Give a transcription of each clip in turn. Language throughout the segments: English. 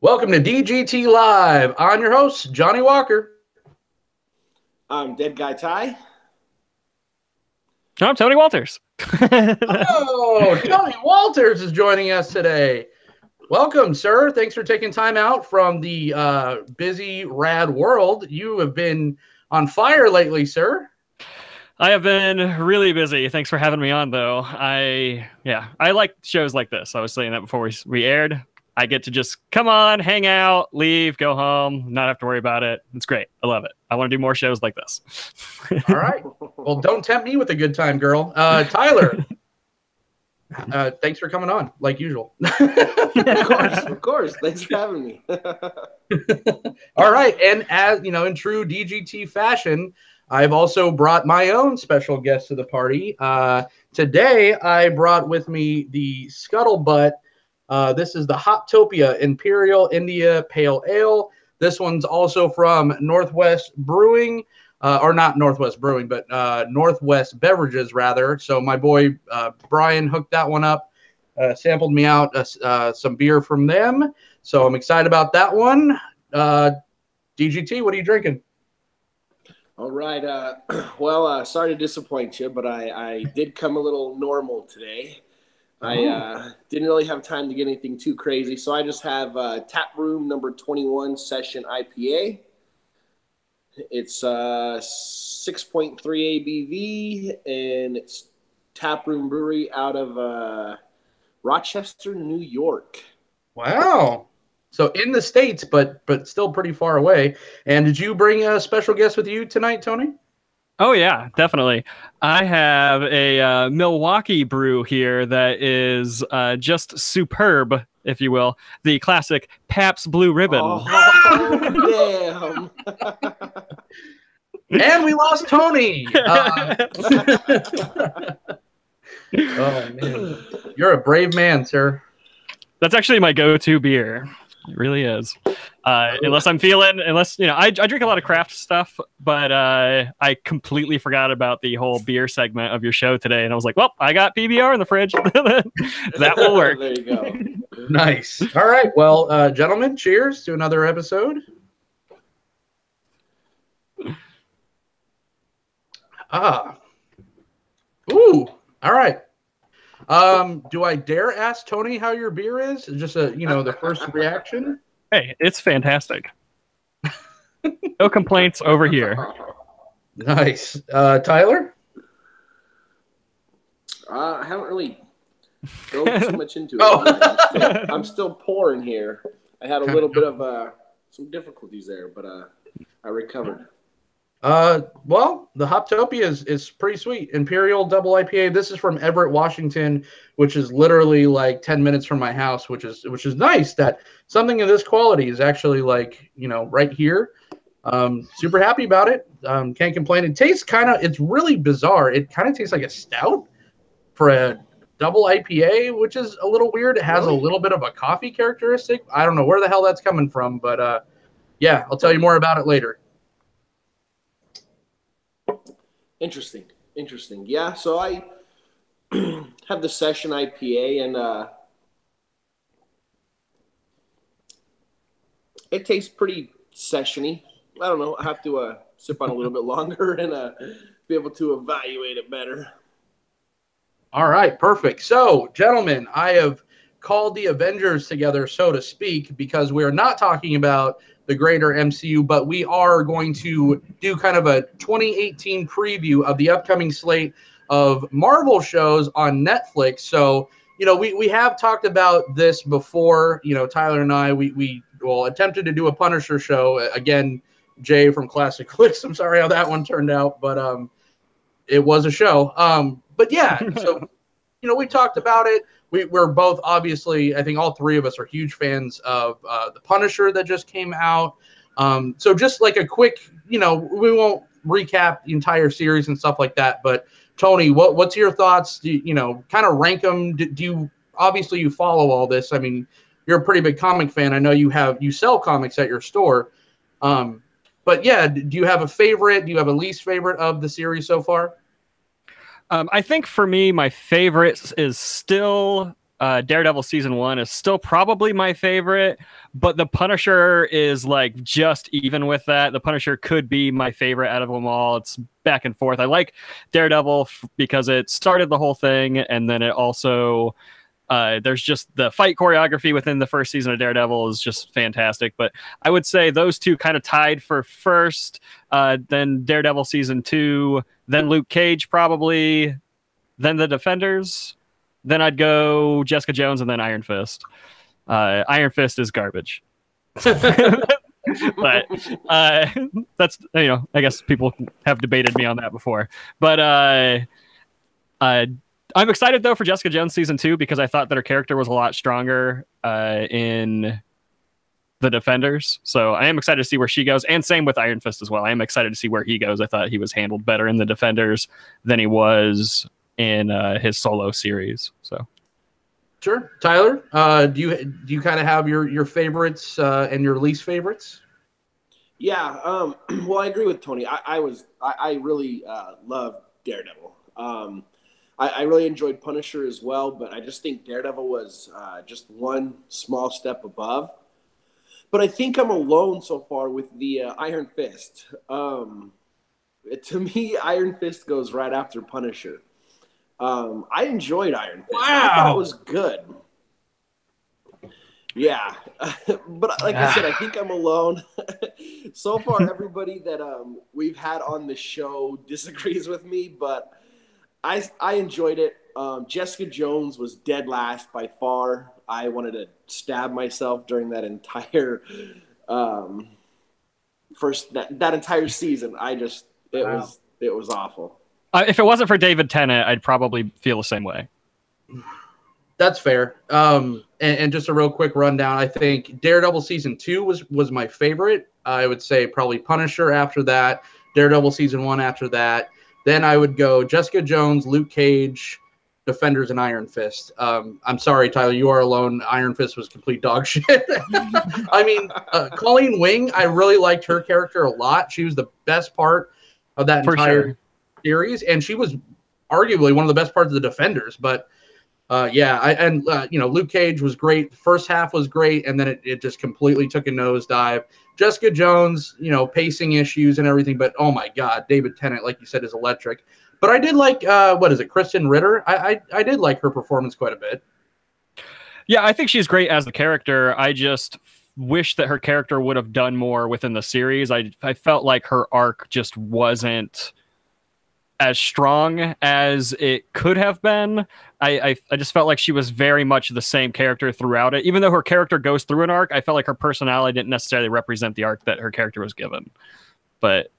Welcome to DGT Live. I'm your host, Johnny Walker. I'm Dead Guy Ty. I'm Tony Walters. Oh, Tony Walters is joining us today. Welcome, sir. Thanks for taking time out from the busy RAD world. You have been on fire lately, sir. I have been really busy. Thanks for having me on, though. I like shows like this. I was saying that before we aired. I get to just come on, hang out, leave, go home, not have to worry about it. It's great. I love it. I want to do more shows like this. All right. Well, don't tempt me with a good time, girl. Tyler, thanks for coming on, like usual. Of course. Thanks for having me. All right. And as you know, in true DGT fashion, I've also brought my own special guest to the party. Today, I brought with me the Scuttlebutt. This is the Hoptopia Imperial India Pale Ale. This one's also from Northwest Brewing, or not Northwest Brewing, but Northwest Beverages, rather. So my boy Brian hooked that one up, sampled me out some beer from them. So I'm excited about that one. DGT, what are you drinking? All right. Sorry to disappoint you, but I did come a little normal today. I didn't really have time to get anything too crazy, so I just have Tap Room number 21 Session IPA. It's 6.3 ABV, and it's Tap Room Brewery out of Rochester, New York. Wow. So in the States, but still pretty far away. And did you bring a special guest with you tonight, Tony? Oh, yeah, definitely. I have a Milwaukee brew here that is just superb, if you will. The classic Pabst Blue Ribbon. Oh, damn. And we lost Tony. Oh, man. You're a brave man, sir. That's actually my go-to beer. It really is. Unless I drink a lot of craft stuff, but I completely forgot about the whole beer segment of your show today. And I was like, well, I got PBR in the fridge. That will work. There you go. Nice. All right. Well, gentlemen, cheers to another episode. Ooh. All right. Do I dare ask Tony how your beer is? Just the first reaction. Hey, it's fantastic. No complaints over here. Nice. Tyler? I haven't really dove too much into it. I'm still pouring here. I had a little bit of some difficulties there, but I recovered. Well, the Hoptopia is pretty sweet. Imperial Double IPA. This is from Everett, Washington, which is literally like 10 minutes from my house, which is nice that something of this quality is actually right here. Super happy about it. Can't complain. It tastes it's really bizarre. It kind of tastes like a stout for a double IPA, which is a little weird. It has a little bit of a coffee characteristic. I don't know where the hell that's coming from, but yeah, I'll tell you more about it later. Interesting. Yeah, so I have the Session IPA, and it tastes pretty session-y. I don't know. I have to sip on a little bit longer and be able to evaluate it better. All right, perfect. So, gentlemen, I have called the Avengers together, so to speak, because we are not talking about the greater MCU, but we are going to do kind of a 2018 preview of the upcoming slate of Marvel shows on Netflix. So, we have talked about this before. Tyler and I, we attempted to do a Punisher show. Again, Jay from Classic Clicks. I'm sorry how that one turned out, but it was a show. But yeah, so, we talked about it. We're both, obviously, I think all three of us are huge fans of the Punisher that just came out. So just like a quick, we won't recap the entire series and stuff like that. But Tony, what's your thoughts? Kind of rank them. Do you, obviously you follow all this. I mean, you're a pretty big comic fan. I know you sell comics at your store. But yeah, do you have a favorite? Do you have a least favorite of the series so far? I think for me, my favorite is still Daredevil season 1 is still probably my favorite, but the Punisher is like just even with that. The Punisher could be my favorite out of them all. It's back and forth. I like Daredevil because it started the whole thing, and then it also there's just the fight choreography within the first season of Daredevil is just fantastic. But I would say those two kind of tied for first, then Daredevil season 2, then Luke Cage probably, then the Defenders. Then I'd go Jessica Jones and then Iron Fist. Iron Fist is garbage. But that's, I guess people have debated me on that before. But I'm excited, though, for Jessica Jones season 2 because I thought that her character was a lot stronger in the Defenders. So I am excited to see where she goes. And same with Iron Fist as well. I am excited to see where he goes. I thought he was handled better in the Defenders than he was in his solo series. So sure. Tyler, do you kind of have your favorites and your least favorites? Yeah, well, I agree with Tony. I really loved Daredevil. I really enjoyed Punisher as well, but I just think Daredevil was just one small step above. But I think I'm alone so far with the Iron Fist. To me, Iron Fist goes right after Punisher. I enjoyed Iron Fist. Wow. I thought it was good. Yeah. But like I said, I think I'm alone. So far, everybody that we've had on the show disagrees with me, but I enjoyed it. Jessica Jones was dead last by far. I wanted to stab myself during that entire that entire season. It was awful. If it wasn't for David Tennant, I'd probably feel the same way. That's fair. And just a real quick rundown. I think Daredevil season 2 was my favorite. I would say probably Punisher after that, Daredevil season 1 after that. Then I would go Jessica Jones, Luke Cage, Defenders, and Iron Fist. I'm sorry, Tyler, you are alone. Iron Fist was complete dog shit. I mean, Colleen Wing, I really liked her character a lot. She was the best part of that entire series, and she was arguably one of the best parts of the Defenders. But Luke Cage was great. The first half was great, and then it just completely took a nosedive. Jessica Jones, pacing issues and everything, but oh my God, David Tennant, like you said, is electric. But I did like Kristen Ritter. I did like her performance quite a bit. Yeah, I think she's great as the character. I just wish that her character would have done more within the series. I felt like her arc just wasn't as strong as it could have been. I just felt like she was very much the same character throughout it. Even though her character goes through an arc, I felt like her personality didn't necessarily represent the arc that her character was given. But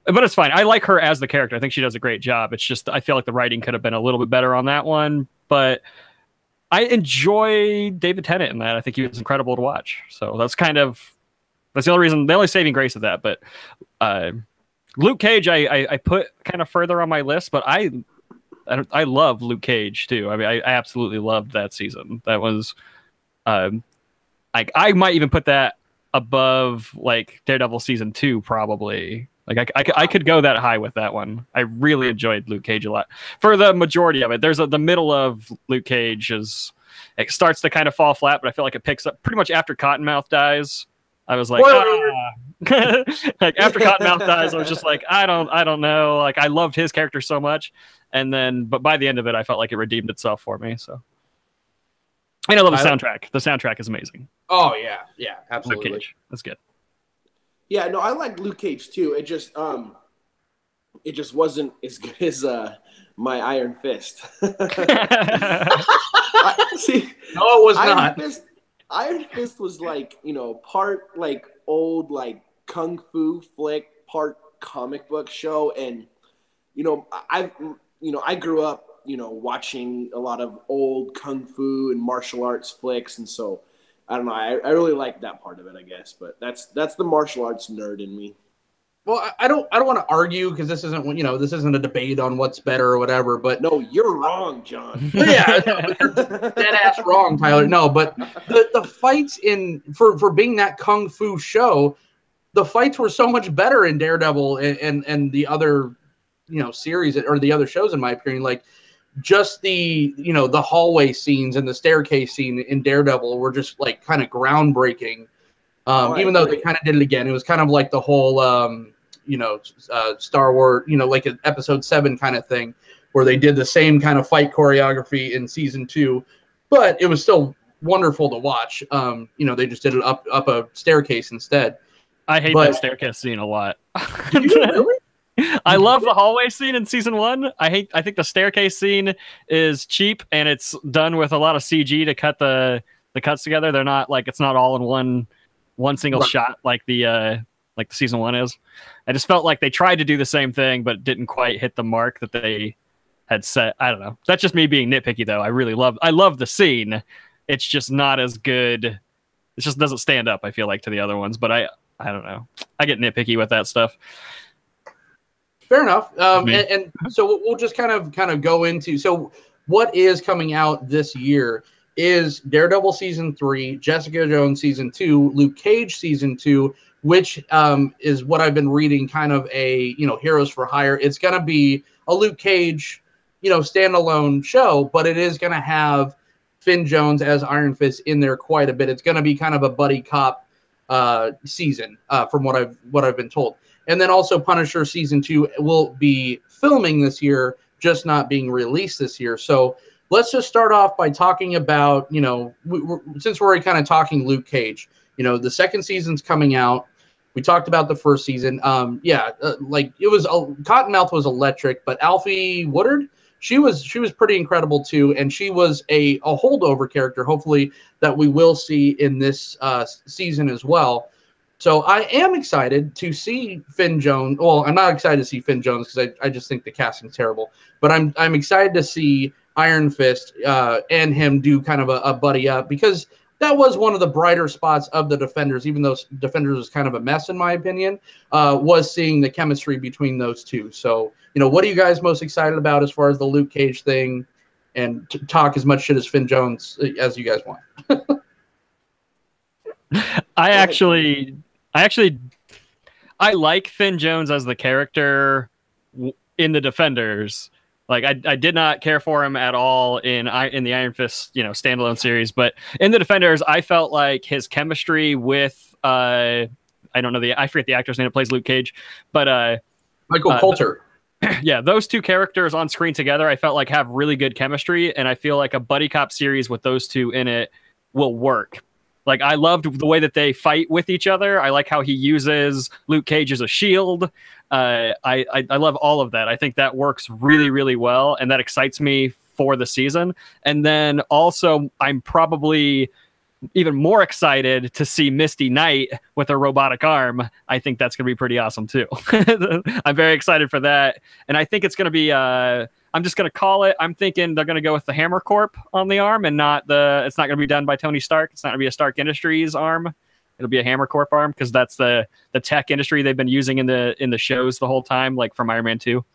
it's fine. I like her as the character. I think she does a great job. It's just I feel like the writing could have been a little bit better on that one. But I enjoy David Tennant in that. I think he was incredible to watch. So that's the only reason, the only saving grace of that. But Luke Cage, I put kind of further on my list, but I love Luke Cage too. I mean, I absolutely loved that season. That was, I might even put that above like Daredevil season 2, probably. Like I could go that high with that one. I really enjoyed Luke Cage a lot for the majority of it. There's the middle of Luke Cage it starts to kind of fall flat, but I feel like it picks up pretty much after Cottonmouth dies. I was like, like after Cottonmouth dies, I was just like, I don't know. Like I loved his character so much, but by the end of it, I felt like it redeemed itself for me. So, and I love the soundtrack. The soundtrack is amazing. Oh yeah, absolutely. Luke Cage. That's good. Yeah, no, I like Luke Cage too. It just wasn't as good as my Iron Fist. See, no, it was not. Iron Fist was like, part like old like kung fu flick, part comic book show, and I grew up watching a lot of old kung fu and martial arts flicks, and so I don't know, I really like that part of it, I guess, but that's the martial arts nerd in me. Well, I don't want to argue because this isn't a debate on what's better or whatever. But no, you're wrong, John. Yeah, you're dead ass wrong, Tyler. No, but the fights for being that kung fu show, the fights were so much better in Daredevil and the other series or the other shows, in my opinion. Like just the the hallway scenes and the staircase scene in Daredevil were just like kind of groundbreaking. Even though they kind of did it again, it was kind of like the whole Star Wars, like an episode 7 kind of thing, where they did the same kind of fight choreography in season 2, but it was still wonderful to watch. They just did it up a staircase instead. I hate that staircase scene a lot. Did you really? I love the hallway scene in season 1. I think the staircase scene is cheap and it's done with a lot of CG to cut the cuts together. They're not like, it's not all in one single shot like the season 1 is. I just felt like they tried to do the same thing but didn't quite hit the mark that they had set. I don't know. That's just me being nitpicky though. I love the scene. It's just not as good. It just doesn't stand up, I feel like, to the other ones, but I don't know. I get nitpicky with that stuff. Fair enough. And so we'll just kind of go into, so what is coming out this year is Daredevil season 3, Jessica Jones season 2, Luke Cage season 2, which is what I've been reading, kind of a Heroes for Hire. It's going to be a Luke Cage standalone show, but it is going to have Finn Jones as Iron Fist in there quite a bit. It's going to be kind of a buddy cop season, from what I've been told. And then also Punisher season 2 will be filming this year, just not being released this year. So let's just start off by talking about, since we're already kind of talking Luke Cage, the second season's coming out. We talked about the first season. Like it was, Cottonmouth was electric, but Alfie Woodard, she was pretty incredible too. And she was a holdover character, hopefully, that we will see in this season as well. So I am excited to see Finn Jones. Well, I'm not excited to see Finn Jones because I just think the casting's terrible. But I'm excited to see Iron Fist and him do kind of a buddy up, because that was one of the brighter spots of the Defenders, even though Defenders was kind of a mess in my opinion, was seeing the chemistry between those two. So, what are you guys most excited about as far as the Luke Cage thing? And talk as much shit as Finn Jones as you guys want. I like Finn Jones as the character in the Defenders. Like I did not care for him at all in the Iron Fist, standalone series, but in the Defenders, I felt like his chemistry with I forget the actor's name that plays Luke Cage, but Michael Coulter. Yeah, those two characters on screen together, I felt like have really good chemistry, and I feel like a buddy cop series with those two in it will work. Like, I loved the way that they fight with each other. I like how he uses Luke Cage as a shield. I love all of that. I think that works really, really well, and that excites me for the season. And then also, I'm probably even more excited to see Misty Knight with a robotic arm. I think that's going to be pretty awesome, too. I'm very excited for that. And I think it's going to be... I'm just going to call it. I'm thinking they're going to go with the Hammer Corp on the arm, and it's not going to be done by Tony Stark. It's not going to be a Stark Industries arm. It'll be a Hammer Corp arm, because that's the tech industry they've been using in the shows the whole time, like from Iron Man 2.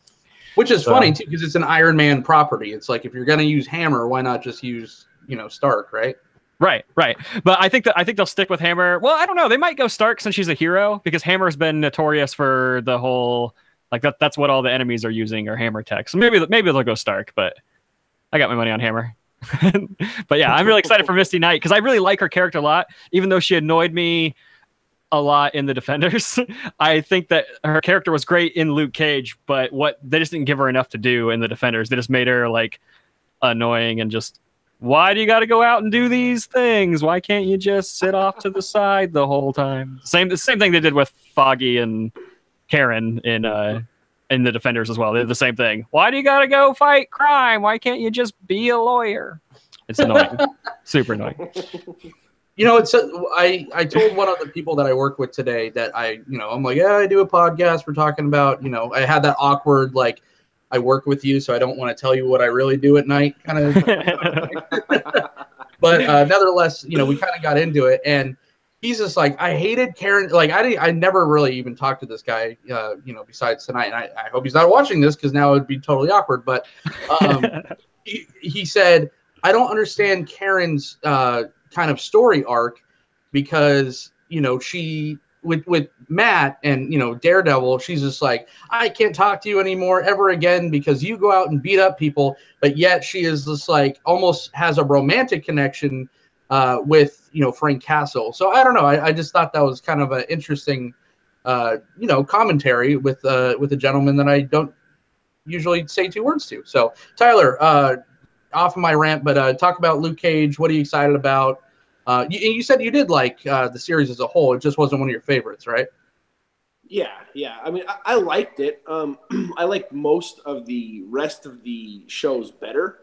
Which is funny too, because it's an Iron Man property. It's like, if you're going to use Hammer, why not just use Stark, right? Right. But I think they'll stick with Hammer. Well, I don't know. They might go Stark since she's a hero, because Hammer's been notorious for the whole. Like that's what all the enemies are using, are Hammer tech. So maybe they'll go Stark, but I got my money on Hammer. But yeah, I'm really excited for Misty Knight, because I really like her character a lot, even though she annoyed me a lot in the Defenders. I think that her character was great in Luke Cage, but they just didn't give her enough to do in the Defenders. They just made her like annoying and just, why do you got to go out and do these things? Why can't you just sit off to the side the whole time? The same thing they did with Foggy and Karen in the Defenders as well. They're the same thing. Why do you gotta go fight crime? Why can't you just be a lawyer? It's annoying. Super annoying. I told one of the people that I work with today that I'm like, yeah, I do a podcast. We're talking about, I had that awkward, like, I work with you, so I don't want to tell you what I really do at night kind of. But nevertheless, we kind of got into it, and he's just like, I hated Karen. Like, I never really even talked to this guy, besides tonight. And I hope he's not watching this, because now it would be totally awkward. But he said, I don't understand Karen's kind of story arc, because, she with Matt and Daredevil, she's just like, I can't talk to you anymore ever again because you go out and beat up people. But yet she is just like almost has a romantic connection with Frank Castle. So I don't know. I just thought that was kind of an interesting commentary with a gentleman that I don't usually say two words to. So Tyler, off of my rant, but talk about Luke Cage. What are you excited about? You said you did like the series as a whole. It just wasn't one of your favorites, right? Yeah. I mean, I liked it. I liked most of the rest of the shows better.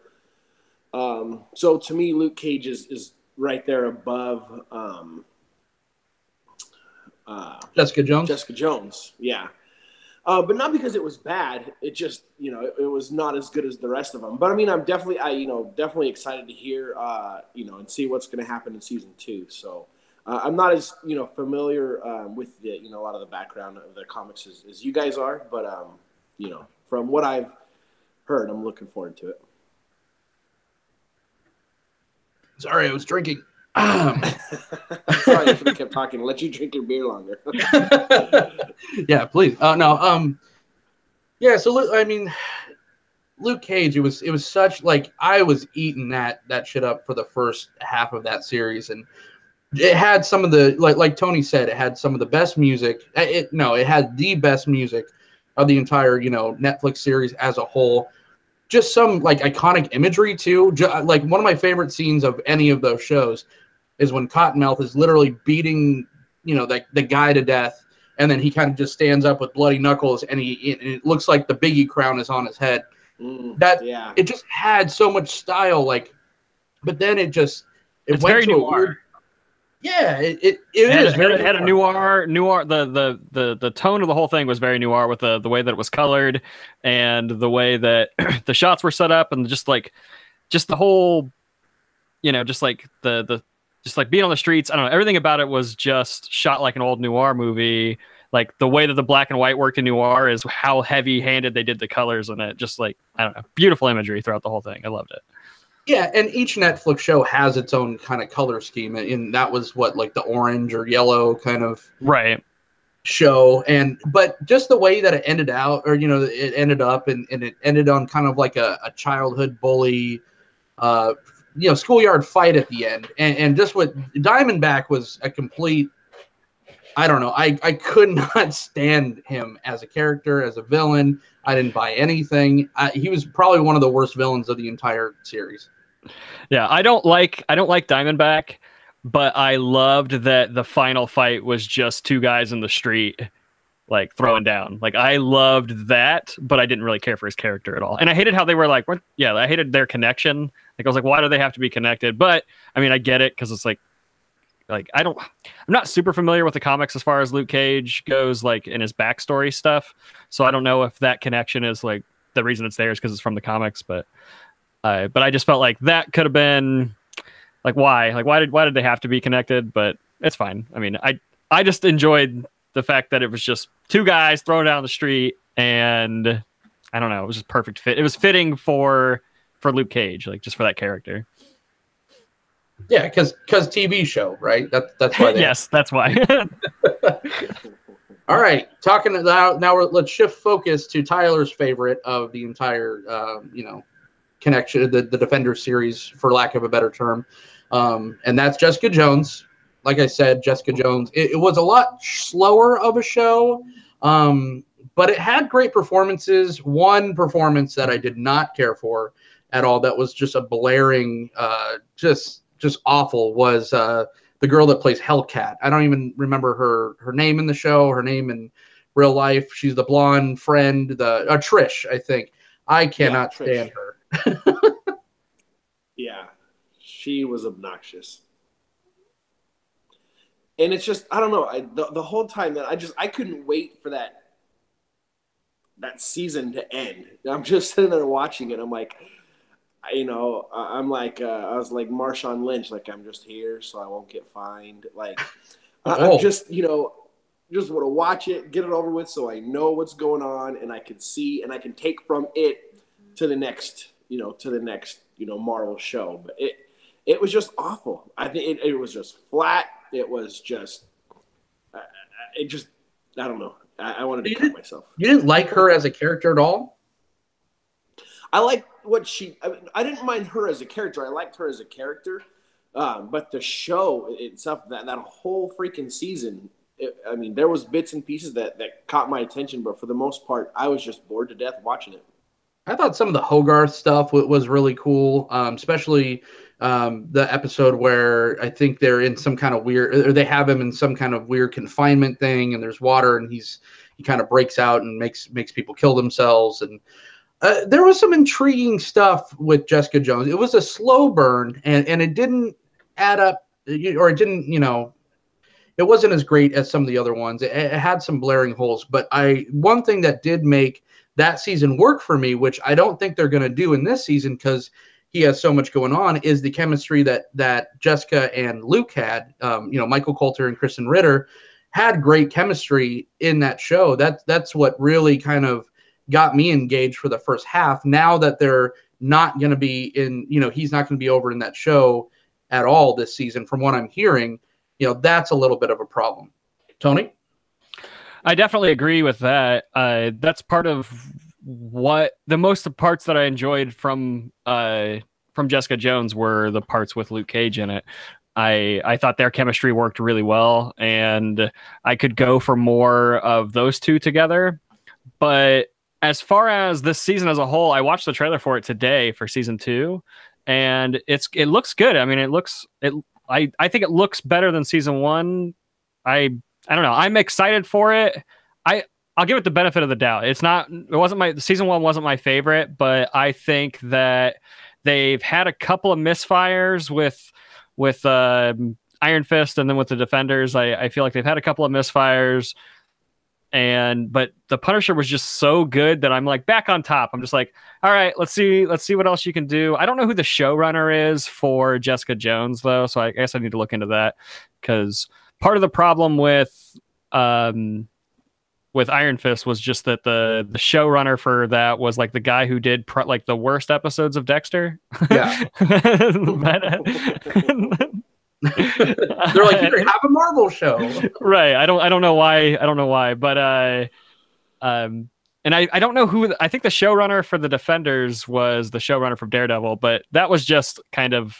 So to me, Luke Cage is right there above Jessica Jones. Jessica Jones, yeah. But not because it was bad. It just, it was not as good as the rest of them. But I mean, I'm definitely excited to hear, and see what's going to happen in season 2. So I'm not as, familiar with the, a lot of the background of the comics as you guys are. But, from what I've heard, I'm looking forward to it. Sorry, I was drinking. Sorry, I should have kept talking. Let you drink your beer longer. Yeah, please. No. Yeah. So I mean, Luke Cage. It was such like I was eating that shit up for the first half of that series, and it had some of the like Tony said, it had some of the best music. It had the best music of the entire Netflix series as a whole. Just some like iconic imagery too. Like one of my favorite scenes of any of those shows is when Cottonmouth is literally beating, the guy to death, and then he kind of just stands up with bloody knuckles, and it looks like the Biggie crown is on his head. It just had so much style, but then it it's went very to noir. a weird. Yeah, it had a noir. The tone of the whole thing was very noir with the way that it was colored and the way that the shots were set up and just the whole, just like just like being on the streets. I don't know. Everything about it was just shot like an old noir movie. Like the way that the black and white worked in noir is how heavy handed they did the colors in it. Just like, I don't know, beautiful imagery throughout the whole thing. I loved it. Yeah, and each Netflix show has its own kind of color scheme, and that was what, like the orange or yellow kind of show. But just the way that it ended out, or it ended up, and it ended on kind of like a childhood bully, schoolyard fight at the end, and just what Diamondback was a complete. I don't know. I could not stand him as a character, as a villain. I didn't buy anything. He was probably one of the worst villains of the entire series. Yeah, I don't like Diamondback, but I loved that the final fight was just two guys in the street, like throwing down. Like I loved that, but I didn't really care for his character at all. And I hated how they were like, what? Yeah, I hated their connection. Like I was like, why do they have to be connected? But I mean, I get it because it's like I'm not super familiar with the comics as far as Luke Cage goes, like in his backstory stuff. So I don't know if that connection is like the reason it's there is because it's from the comics, but I just felt like that could have been like why did they have to be connected? But it's fine. I mean, I just enjoyed the fact that it was just two guys thrown down the street, and I don't know, it was just perfect fit. It was fitting for Luke Cage, like just for that character. Yeah, because TV show, right? That's why. Yes, that's why. All right, talking about now. Let's shift focus to Tyler's favorite of the entire, connection, the Defender series, for lack of a better term, and that's Jessica Jones. Like I said, Jessica Jones. It was a lot slower of a show, but it had great performances. One performance that I did not care for at all, that was just a blaring, just awful, was the girl that plays Hellcat. I don't even remember her name in the show, her name in real life. She's the blonde friend, Trish, I think. I cannot stand her. Yeah, she was obnoxious. And it's just, I don't know, the whole time that I couldn't wait for that season to end. I'm just sitting there watching it. I'm like, I'm like, I was like Marshawn Lynch, like I'm just here so I won't get fined. Like, I'm just, just want to watch it, get it over with so I know what's going on and I can see and I can take from it to the next, Marvel show. But it was just awful. I think it was just flat. It was just, it just, I don't know. I wanted to cut myself. You didn't like her as a character at all? I liked what I didn't mind her as a character. I liked her as a character. But the show itself, that whole freaking season, there was bits and pieces that caught my attention, but for the most part, I was just bored to death watching it. I thought some of the Hogarth stuff was really cool, especially the episode where I think they're in some kind of weird, or they have him in some kind of weird confinement thing, and there's water, and he kind of breaks out and makes people kill themselves. And there was some intriguing stuff with Jessica Jones. It was a slow burn, and it didn't add up, or it didn't, it wasn't as great as some of the other ones. It had some blaring holes, but one thing that did make that season work for me, which I don't think they're going to do in this season because he has so much going on, is the chemistry that Jessica and Luke had. Michael Coulter and Kristen Ritter had great chemistry in that show. That's what really kind of got me engaged for the first half. Now that they're not going to be in, he's not going to be over in that show at all this season, from what I'm hearing, that's a little bit of a problem. Tony? I definitely agree with that. That's part of what the most parts that I enjoyed from Jessica Jones were the parts with Luke Cage in it. I thought their chemistry worked really well, and I could go for more of those two together. But as far as this season as a whole, I watched the trailer for it today for season 2, and it looks good. I mean, I think it looks better than season 1. I don't know. I'm excited for it. I'll give it the benefit of the doubt. Season 1 wasn't my favorite, but I think that they've had a couple of misfires with Iron Fist, and then with the Defenders. I feel like they've had a couple of misfires. But the Punisher was just so good that I'm like back on top. I'm just like, all right, let's see what else you can do. I don't know who the showrunner is for Jessica Jones though, so I guess I need to look into that, because part of the problem with Iron Fist was just that the showrunner for that was like the guy who did like the worst episodes of Dexter. Yeah. They're like, here, have a Marvel show. Right. I don't know why, but and I don't know who. I think the showrunner for the Defenders was the showrunner from Daredevil, but that was just kind of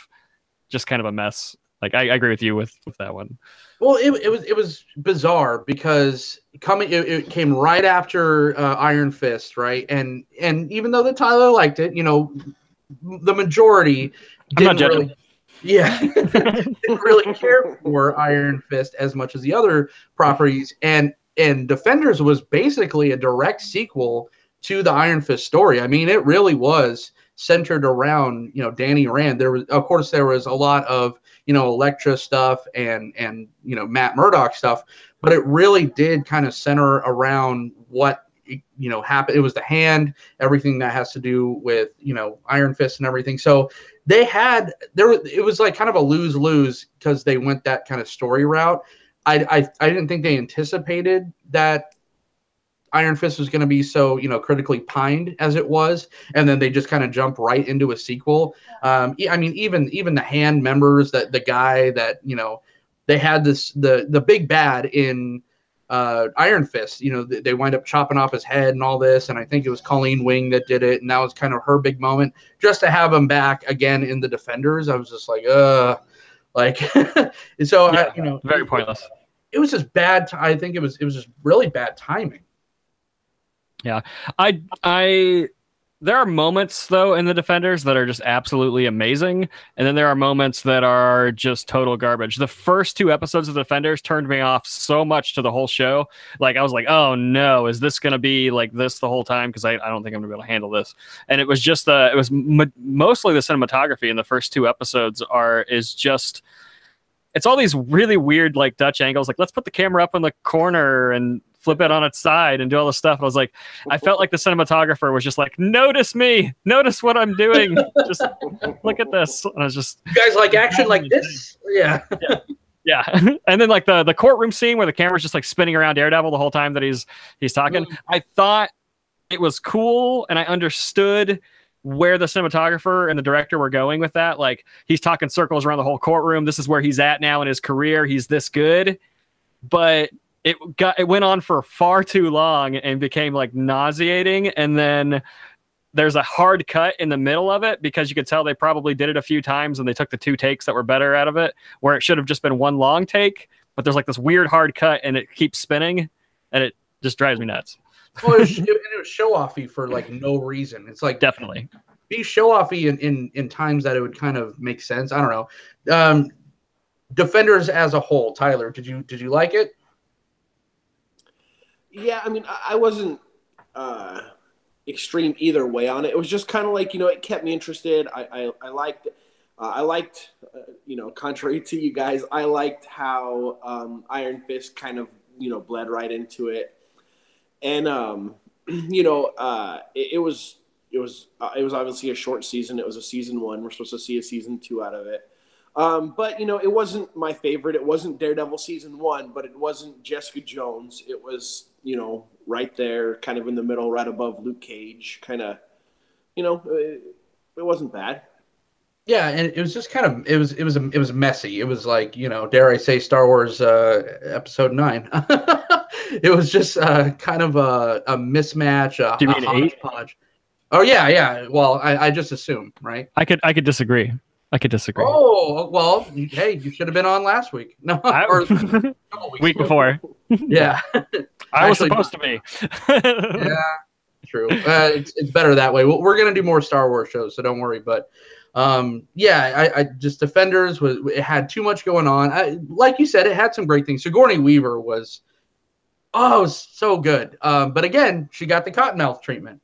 a mess. Like I agree with you with that one. Well, it was bizarre because it came right after Iron Fist, right? And even though the Tylor liked it, the majority didn't really. Yeah, didn't really care for Iron Fist as much as the other properties, and Defenders was basically a direct sequel to the Iron Fist story. I mean, it really was centered around Danny Rand. There was a lot of Elektra stuff and Matt Murdock stuff, but it really did kind of center around what happened. It was the Hand, everything that has to do with Iron Fist and everything. So it was like kind of a lose-lose because they went that kind of story route. I didn't think they anticipated that Iron Fist was going to be so critically pined as it was, and then they just kind of jump right into a sequel. I mean, even the Hand members, that the guy that they had the big bad in Iron Fist, they wind up chopping off his head and all this, and I think it was Colleen Wing that did it, and that was kind of her big moment. Just to have him back again in the Defenders, I was just like, so yeah, very pointless. It was just bad. I think it was just really bad timing. Yeah, there are moments though in the Defenders that are just absolutely amazing, and then there are moments that are just total garbage. The first 2 episodes of the Defenders turned me off so much to the whole show. Like I was like, oh no, is this gonna be like this the whole time? Because I don't think I'm gonna be able to handle this. And it was just mostly the cinematography in the first 2 episodes it's all these really weird like Dutch angles. Like let's put the camera up in the corner and flip it on its side and do all this stuff. And I was like, I felt like the cinematographer was just like, notice me, notice what I'm doing. Just look at this. And I was just, you guys like action like this? Yeah. Yeah. And then like the courtroom scene where the camera's just like spinning around Daredevil the whole time that he's talking. I thought it was cool, and I understood where the cinematographer and the director were going with that. Like he's talking circles around the whole courtroom. This is where he's at now in his career. He's this good. But it went on for far too long and became like nauseating. And then there's a hard cut in the middle of it because you could tell they probably did it a few times and they took the 2 takes that were better out of it, where it should have just been 1 long take. But there's like this weird hard cut and it keeps spinning and it just drives me nuts. Well, it was show-offy for like no reason. It's like Definitely be show-offy in times that it would kind of make sense. I don't know. Defenders as a whole, Tyler, did you like it? Yeah, I mean, I wasn't extreme either way on it. It was just kind of like, it kept me interested. I liked contrary to you guys, I liked how Iron Fist kind of bled right into it. And it was obviously a short season. It was a season 1. We're supposed to see a season 2 out of it. But it wasn't my favorite. It wasn't Daredevil season 1, but it wasn't Jessica Jones. It was right there, kind of in the middle, right above Luke Cage. Kind of, it wasn't bad. Yeah, and it was just kind of it was messy. It was like, dare I say, Star Wars Episode 9. It was just kind of a mismatch. Do you mean 8? Oh yeah. Well, I just assume, right? I could disagree. Oh well, hey, you should have been on last week. No, or week before. Yeah, I was supposed to be. Yeah, true. It's better that way. We're gonna do more Star Wars shows, so don't worry. But I just Defenders it had too much going on. Like you said, it had some great things. Sigourney Weaver was so good. But again, she got the Cottonmouth treatment.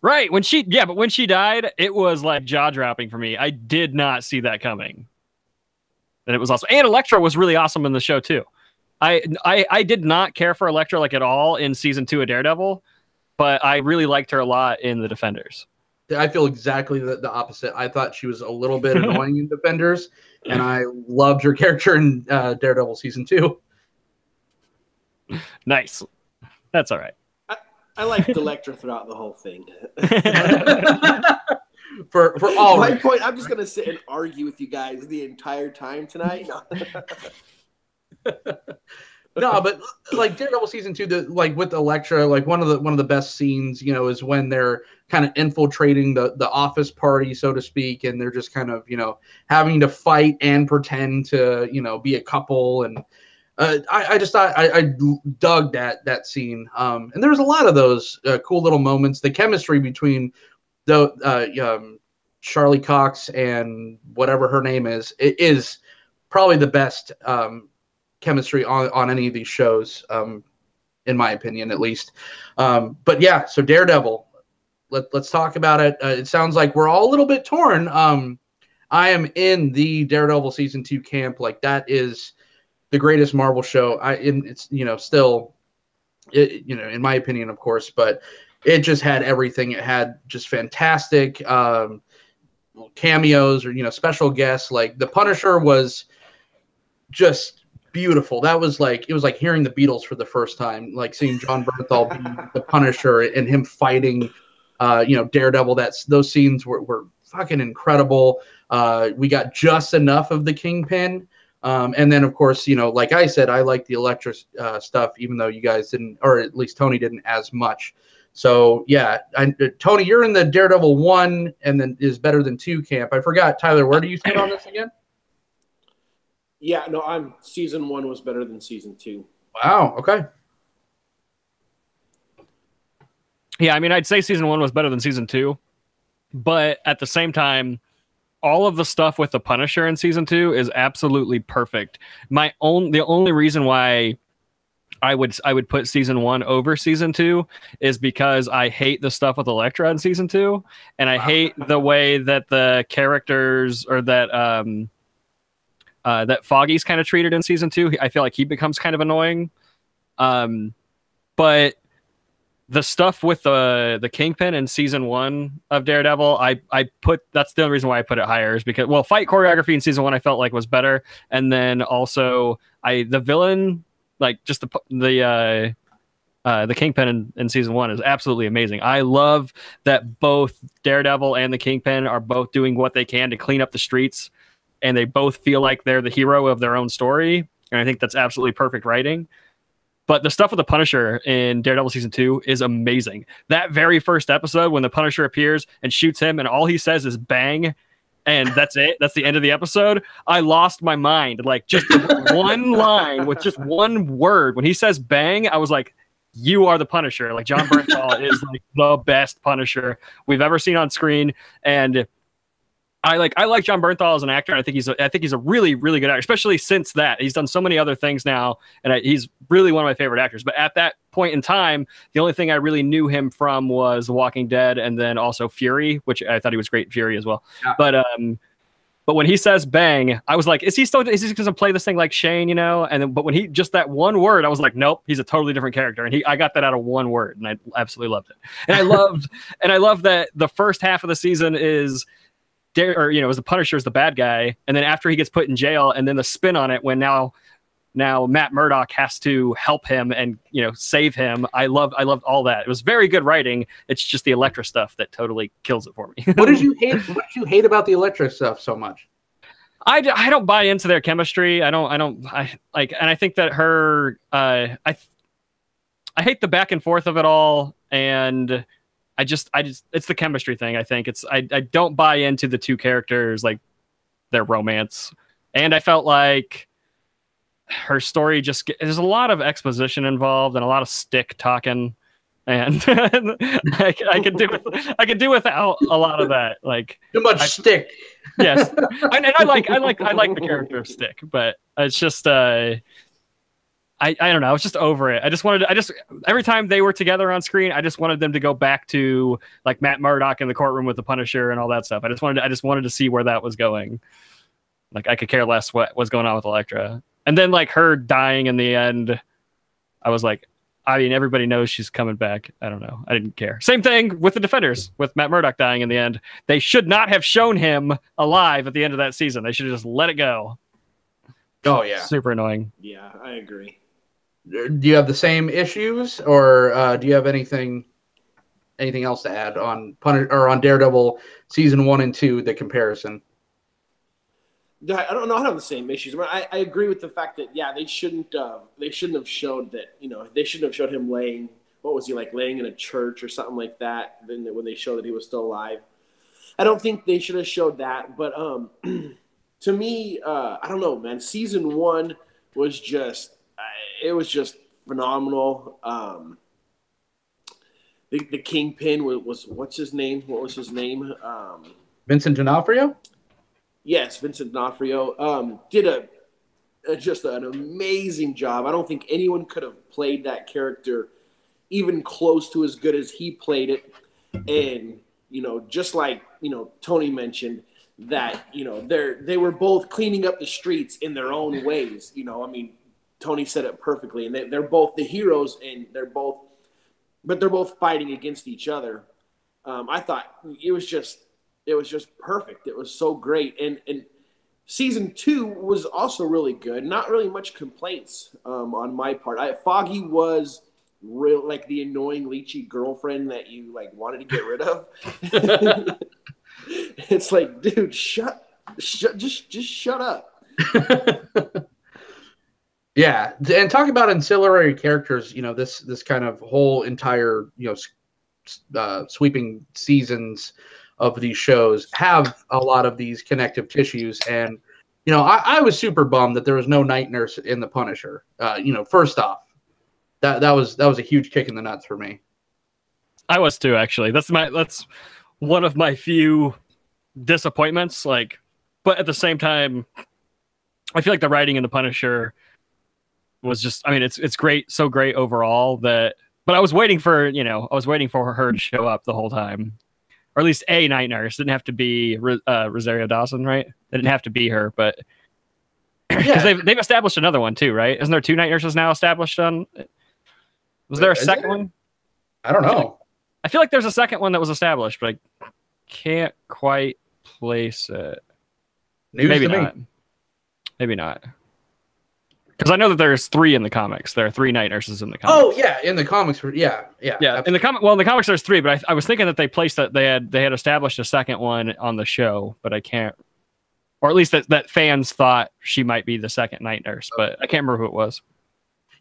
Right. When she died, it was like jaw dropping for me. I did not see that coming. And it was awesome. And Elektra was really awesome in the show too. I did not care for Elektra like at all in season 2 of Daredevil, but I really liked her a lot in the Defenders. I feel exactly the opposite. I thought she was a little bit annoying in Defenders, and I loved her character in Daredevil season 2. Nice. That's all right. I liked Elektra throughout the whole thing. for all my point, I'm just gonna sit and argue with you guys the entire time tonight. No, but like Daredevil season 2, like with Elektra, like one of the best scenes, is when they're kind of infiltrating the office party, so to speak, and they're just kind of having to fight and pretend to be a couple. And I just thought I dug that scene. And there was a lot of those cool little moments. The chemistry between Charlie Cox and whatever her name is, it is probably the best chemistry on any of these shows, in my opinion, at least. But yeah, so Daredevil, let's talk about it. It sounds like we're all a little bit torn. I am in the Daredevil season 2 camp. Like, that is the greatest Marvel show. It's still, in my opinion, of course, but it just had everything. It had just fantastic cameos or special guests. Like the Punisher was just beautiful. It was like hearing the Beatles for the first time, like seeing John Bernthal be the Punisher and him fighting Daredevil. Those scenes were fucking incredible. We got just enough of the Kingpin. And then, of course, like I said, I like the Elektra stuff, even though you guys didn't, or at least Tony didn't as much. So, yeah, Tony, you're in the Daredevil 1 and then is better than 2 camp. I forgot, Tyler, where do you stand on this again? Yeah, no, season 1 was better than season 2. Wow, okay. Yeah, I mean, I'd say season 1 was better than season 2. But at the same time, all of the stuff with the Punisher in season 2 is absolutely perfect. The only reason why I would put season 1 over season 2 is because I hate the stuff with Elektra in season 2, and I hate the way that the characters or that that Foggy's kind of treated in season 2. I feel like he becomes kind of annoying. But the stuff with the Kingpin in season 1 of Daredevil, that's the only reason why I put it higher, is because, well, fight choreography in season 1 I felt like was better, and then also the villain, like just the Kingpin in season 1 is absolutely amazing. I love that both Daredevil and the Kingpin are both doing what they can to clean up the streets, and they both feel like they're the hero of their own story, and I think that's absolutely perfect writing. But the stuff with the Punisher in Daredevil season 2 is amazing. That very first episode when the Punisher appears and shoots him, and all he says is "bang," and that's it. That's the end of the episode. I lost my mind. Like, just one line with just one word. When he says "bang," I was like, you are the Punisher. Like, John Bernthal is like the best Punisher we've ever seen on screen. And I like John Bernthal as an actor. And I think he's a really, really good actor, especially since that. He's done so many other things now, and he's really one of my favorite actors. But at that point in time, the only thing I really knew him from was The Walking Dead, and then also Fury, which I thought he was great in Fury as well. Yeah. But when he says "bang," I was like, is he going to play this thing like Shane, you know? But when he just that one word, I was like, nope, he's a totally different character. And I got that out of one word, and I absolutely loved it. And I loved that the first half of the season is as the Punisher is the bad guy, and then after he gets put in jail, and then the spin on it when now Matt Murdock has to help him and save him. I loved all that. It was very good writing. It's just the Elektra stuff that totally kills it for me. What did you hate about the Elektra stuff so much? I don't buy into their chemistry. I think that her I hate the back and forth of it all, and I just it's the chemistry thing. I think I don't buy into the two characters, like their romance, and I felt like her story there's a lot of exposition involved and a lot of stick talking, and I could do without a lot of that. Like, too much stick. Yes, and I like the character of Stick, but it's just I don't know. I was just over it. Every time they were together on screen, I just wanted them to go back to like Matt Murdock in the courtroom with the Punisher and all that stuff. I just wanted to see where that was going. Like, I could care less what was going on with Elektra. And then like her dying in the end, I was like, I mean, everybody knows she's coming back. I don't know. I didn't care. Same thing with the Defenders, with Matt Murdock dying in the end. They should not have shown him alive at the end of that season. They should have just let it go. Oh yeah. Super annoying. Yeah, I agree. Do you have the same issues, or do you have anything else to add on on Daredevil season 1 and 2, the comparison? I don't know. I don't have the same issues. I agree with the fact that they shouldn't have showed that. They shouldn't have showed him laying. What was he like, laying in a church or something like that? Then when they showed that he was still alive, I don't think they should have showed that. But to me, I don't know, man. Season 1 was just phenomenal. The Kingpin was what's his name? What was his name? Vincent D'Onofrio. Yes, Vincent D'Onofrio did just an amazing job. I don't think anyone could have played that character even close to as good as he played it. And just like Tony mentioned that they were both cleaning up the streets in their own ways. I mean, Tony said it perfectly, and they're both the heroes, and they're both fighting against each other. I thought it was just perfect. It was so great. And season 2 was also really good. Not really much complaints on my part. Foggy was real, like the annoying leechy girlfriend that you like wanted to get rid of. It's like, dude, just shut up. Yeah, and talk about ancillary characters. This kind of whole entire sweeping seasons of these shows have a lot of these connective tissues, and I was super bummed that there was no night nurse in the Punisher. First off, that was a huge kick in the nuts for me. I was too, actually. That's one of my few disappointments. But at the same time, I feel like the writing in the Punisher was just, I mean, it's great, so great overall but I was waiting for her to show up the whole time. Or at least a night nurse. Didn't have to be Rosario Dawson, right? It didn't have to be her, but because they've established another one too, right? Isn't there 2 night nurses now established on? Was there a second one? I don't know. I feel like there's a second one that was established, but I can't quite place it. Maybe not. Maybe not. Because I know that there's 3 in the comics. There are 3 night nurses in the comics. Oh yeah, in the comics. Yeah. Absolutely. In the comics there's 3, but I was thinking that they placed that they had established a second one on the show, but I can't, or at least that fans thought she might be the second night nurse, but I can't remember who it was.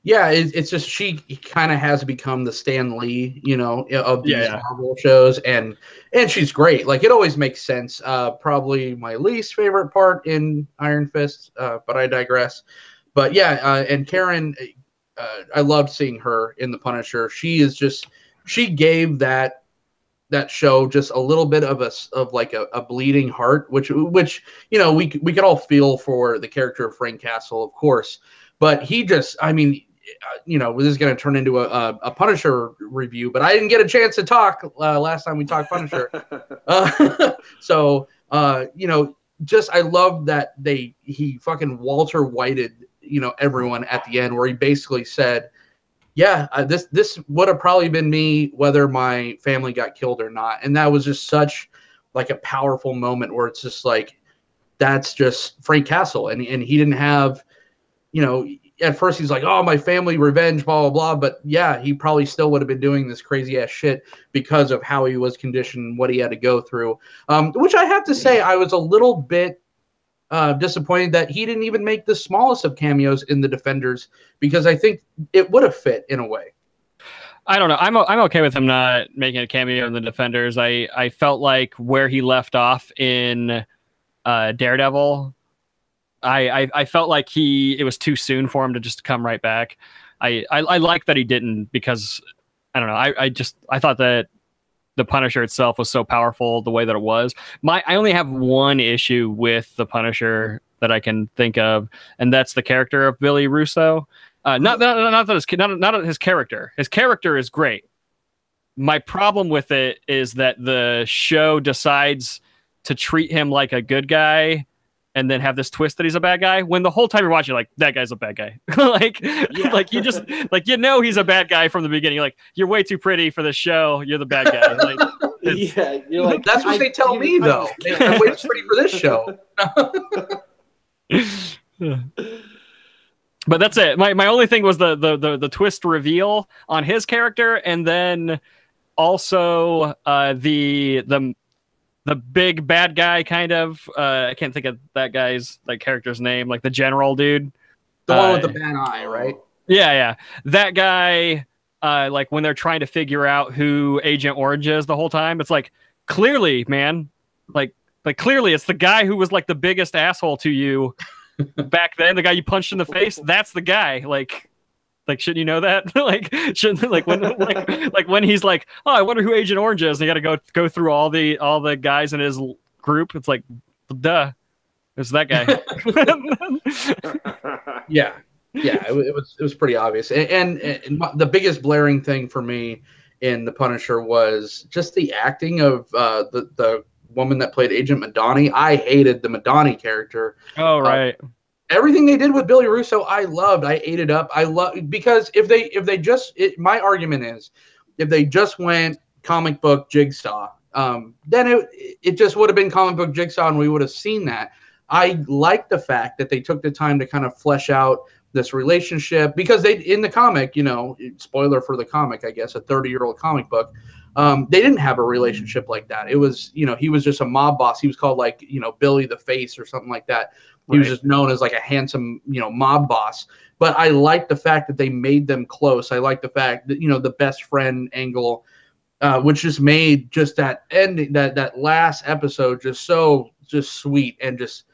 yeah, it's just she kind of has become the Stan Lee, of these Yeah. Marvel shows, and she's great. Like it always makes sense. Probably my least favorite part in Iron Fist, but I digress. But yeah, and Karen, I loved seeing her in The Punisher. She gave that show just a little bit of a bleeding heart, which we could all feel for the character of Frank Castle, of course, but he just, I mean, this is going to turn into a Punisher review, but I didn't get a chance to talk last time we talked Punisher. So just I love that he fucking Walter Whited everyone at the end, where he basically said, yeah, this would have probably been me whether my family got killed or not. And that was just such like a powerful moment where it's just like, that's just Frank Castle. And he didn't have, at first he's like, oh, my family revenge, blah, blah, blah. But yeah, he probably still would have been doing this crazy ass shit because of how he was conditioned, what he had to go through. Which I have to say, I was a little bit disappointed that he didn't even make the smallest of cameos in the Defenders, because I think it would have fit in a way. I don't know. I'm okay with him not making a cameo in the Defenders. I felt like where he left off in Daredevil, I felt like it was too soon for him to just come right back. I like that he didn't, because I don't know. I thought that the Punisher itself was so powerful the way that it was. I only have one issue with the Punisher that I can think of, and that's the character of Billy Russo. Not his character. His character is great. My problem with it is that the show decides to treat him like a good guy and then have this twist that he's a bad guy, when the whole time you're watching, like, that guy's a bad guy. like you just he's a bad guy from the beginning. Like, you're way too pretty for the show. You're the bad guy. Like, yeah, you're like, that's what they tell me though. I'm way too pretty for this show. But that's it. My only thing was the twist reveal on his character, and then also the big bad guy kind of. I can't think of that guy's character's name, like the general dude. The one with the bad eye, right? Yeah. That guy, like when they're trying to figure out who Agent Orange is the whole time, it's like, clearly, man, like clearly it's the guy who was like the biggest asshole to you back then, the guy you punched in the face. That's the guy. Like shouldn't you know that? when he's like, oh, I wonder who Agent Orange is, and you got to go through all the guys in his group. It's like, duh, it's that guy. Yeah, it was pretty obvious, and the biggest blaring thing for me in The Punisher was just the acting of the woman that played Agent Madani. I hated the Madani character. Oh, right. Everything they did with Billy Russo, I loved. I ate it up. I love, because if they just, my argument is, if they just went comic book Jigsaw, then it just would have been comic book Jigsaw, and we would have seen that. I like the fact that they took the time to kind of flesh out this relationship, because they, in the comic, spoiler for the comic, I guess, a 30-year-old comic book, they didn't have a relationship like that. It was, he was just a mob boss. He was called Billy the Face or something like that. He was just known as like a handsome, mob boss. But I like the fact that they made them close. I like the fact that, the best friend angle, which just made just that ending, that last episode just sweet, and just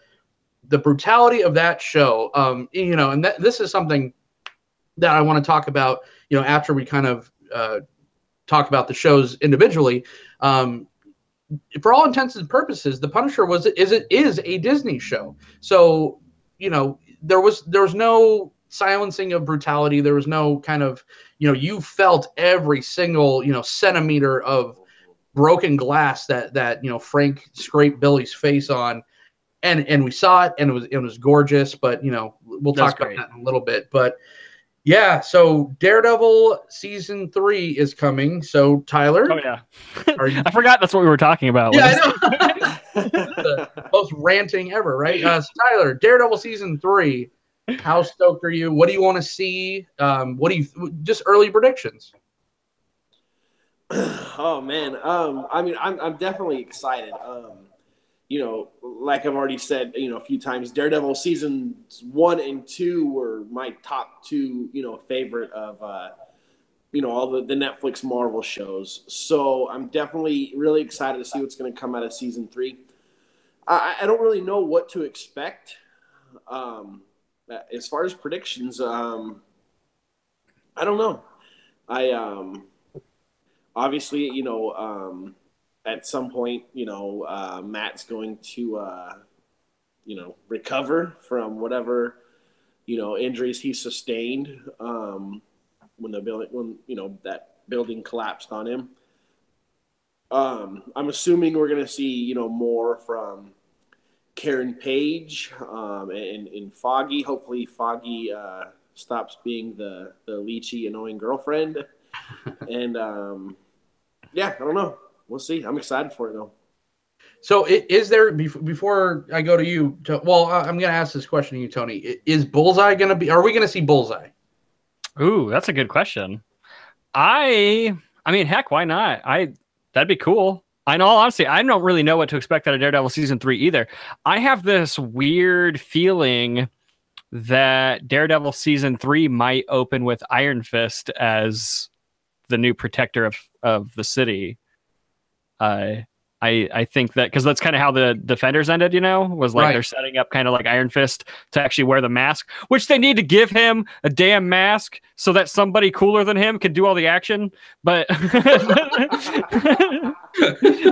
the brutality of that show. And this is something that I want to talk about, after we kind of talk about the shows individually. For all intents and purposes, The Punisher is a Disney show. So, there was no silencing of brutality. There was no kind of, you felt every single, centimeter of broken glass that Frank scraped Billy's face on, and we saw it, and it was gorgeous. But we'll talk about that in a little bit. But yeah, so Daredevil season 3 is coming. So Tyler, oh yeah, I forgot that's what we were talking about. Yeah, I know. The most ranting ever, right? So Tyler, Daredevil season 3. How stoked are you? What do you want to see? What do you just early predictions? Oh man, I mean, I'm definitely excited. like I've already said, a few times, Daredevil seasons 1 and 2 were my top 2, favorite of, all the Netflix Marvel shows. So I'm definitely really excited to see what's going to come out of season 3. I don't really know what to expect. As far as predictions, I don't know. Obviously, at some point, Matt's going to, recover from whatever, injuries he sustained when that building collapsed on him. I'm assuming we're going to see, more from Karen Page and Foggy. Hopefully Foggy stops being the leechy, annoying girlfriend. And, I don't know. We'll see. I'm excited for it, though. So is there, before I go to you, I'm going to ask this question to you, Tony. Is Bullseye going to be, are we going to see Bullseye? Ooh, that's a good question. I mean, heck, why not? That'd be cool. In all honesty, I don't really know what to expect out of Daredevil season 3 either. I have this weird feeling that Daredevil season 3 might open with Iron Fist as the new protector of the city. I think that because that's kind of how the Defenders ended, was like They're setting up kind of like Iron Fist to actually wear the mask, which they need to give him a damn mask so that somebody cooler than him can do all the action. But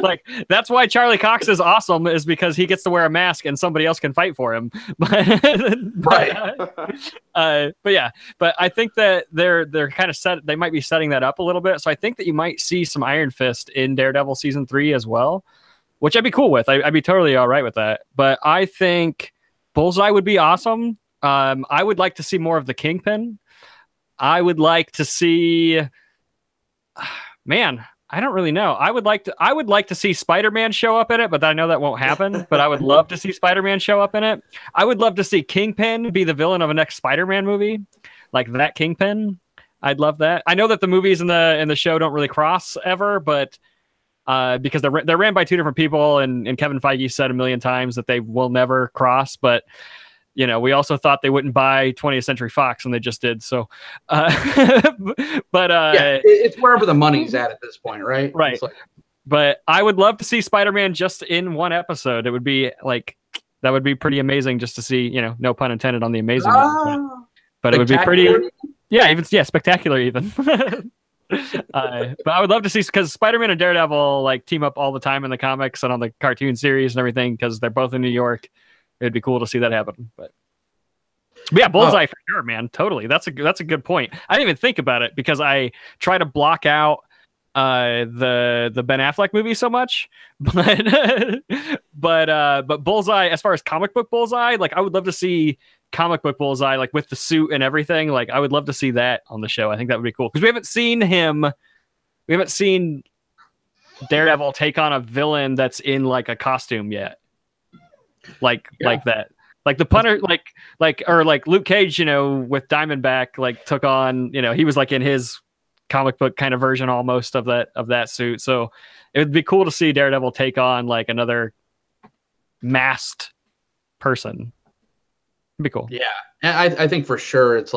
like that's why Charlie Cox is awesome, is because he gets to wear a mask and somebody else can fight for him. But I think that they're kind of set. They might be setting that up a little bit. So I think that you might see some Iron Fist in Daredevil season 3 as well, which I'd be cool with. I'd be totally all right with that. But I think Bullseye would be awesome. I would like to see more of the Kingpin. I would like to see, man, I don't really know. I would like to see Spider-Man show up in it, but I know that won't happen. But I would love to see Spider-Man show up in it. I would love to see Kingpin be the villain of a next Spider-Man movie, like that Kingpin. I'd love that. I know that the movies in the show don't really cross ever, but because they're ran by two different people, and Kevin Feige said a million times that they will never cross. But we also thought they wouldn't buy 20th Century Fox, and they just did. So, it's wherever the money's at this point, right? Right. But I would love to see Spider-Man just in one episode. It would be that would be pretty amazing just to see, no pun intended on the amazing. But it would be pretty, spectacular even. But I would love to see, because Spider-Man and Daredevil team up all the time in the comics and on the cartoon series and everything, because they're both in New York. It'd be cool to see that happen. But yeah, Bullseye for sure, man. Totally. That's a good point. I didn't even think about it because I try to block out the Ben Affleck movie so much, but Bullseye, as far as comic book Bullseye, I would love to see comic book Bullseye with the suit and everything. I would love to see that on the show. I think that would be cool because we haven't seen Daredevil take on a villain that's in a costume yet. Like that. The punter, or Luke Cage, with Diamondback, took on, he was in his comic book kind of version almost of that suit. So it would be cool to see Daredevil take on another masked person. It'd be cool. Yeah. And I think for sure it's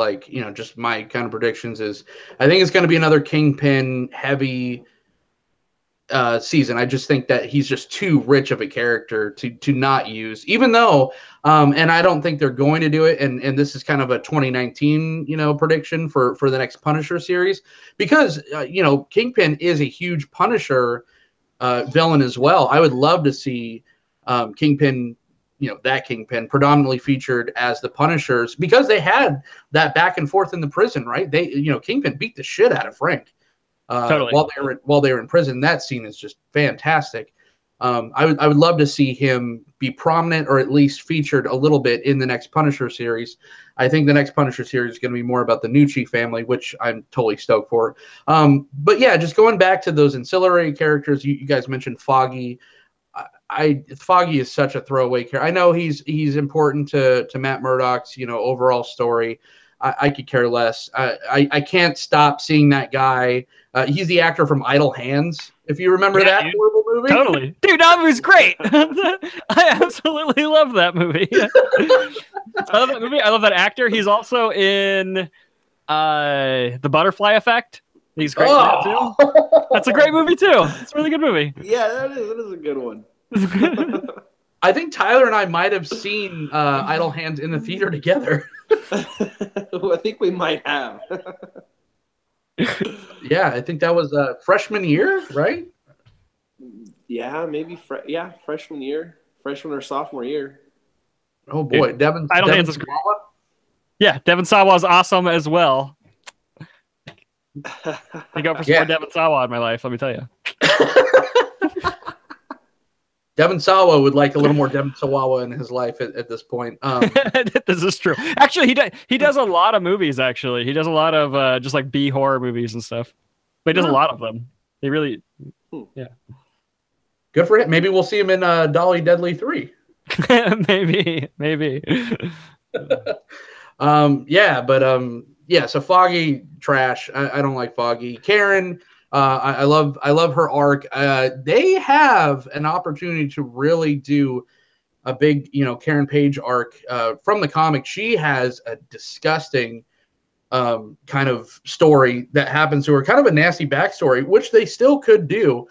just my kind of predictions is I think it's going to be another Kingpin heavy season. I just think that he's just too rich of a character to not use, even though and I don't think they're going to do it, and this is kind of a 2019 prediction for the next Punisher series, because Kingpin is a huge Punisher villain as well. I would love to see Kingpin, that Kingpin predominantly featured as the Punishers, because they had that back and forth in the prison, right? They Kingpin beat the shit out of Frank. Totally. While they were in prison. That scene is just fantastic. I would love to see him be prominent, or at least featured a little bit in the next Punisher series. I think the next Punisher series is going to be more about the Nucci family, which I'm totally stoked for. But yeah, just going back to those ancillary characters, you guys mentioned Foggy. Foggy is such a throwaway character. I know he's important to Matt Murdock's overall story. I could care less. I can't stop seeing that guy. He's the actor from Idle Hands, if you remember that horrible movie? Totally. Dude, that movie's great. I absolutely love that movie. I love that movie. I love that actor. He's also in The Butterfly Effect. He's great in that too. That's a great movie too. It's a really good movie. Yeah, that is a good one. I think Tyler and I might have seen Idle Hands in the theater together. I think we might have. Yeah, I think that was freshman year, right? Yeah, maybe. Freshman year, freshman or sophomore year. Oh boy, Devin. Idle Hands is great. Yeah, Devin Sawa is awesome as well. I go for some more Devin Sawa in my life. Let me tell you. Devin Sawa would like a little more Devin Sawa in his life at this point. This is true. Actually, he does a lot of movies. Actually, he does a lot of just like B horror movies and stuff. But he does a lot of them. He really, yeah. Good for him. Maybe we'll see him in Dolly Deadly 3. maybe. So Foggy trash. I don't like Foggy. Karen. I love her arc. They have an opportunity to really do a big, Karen Page arc from the comic. She has a disgusting kind of story that happens to her, kind of a nasty backstory, which they still could do.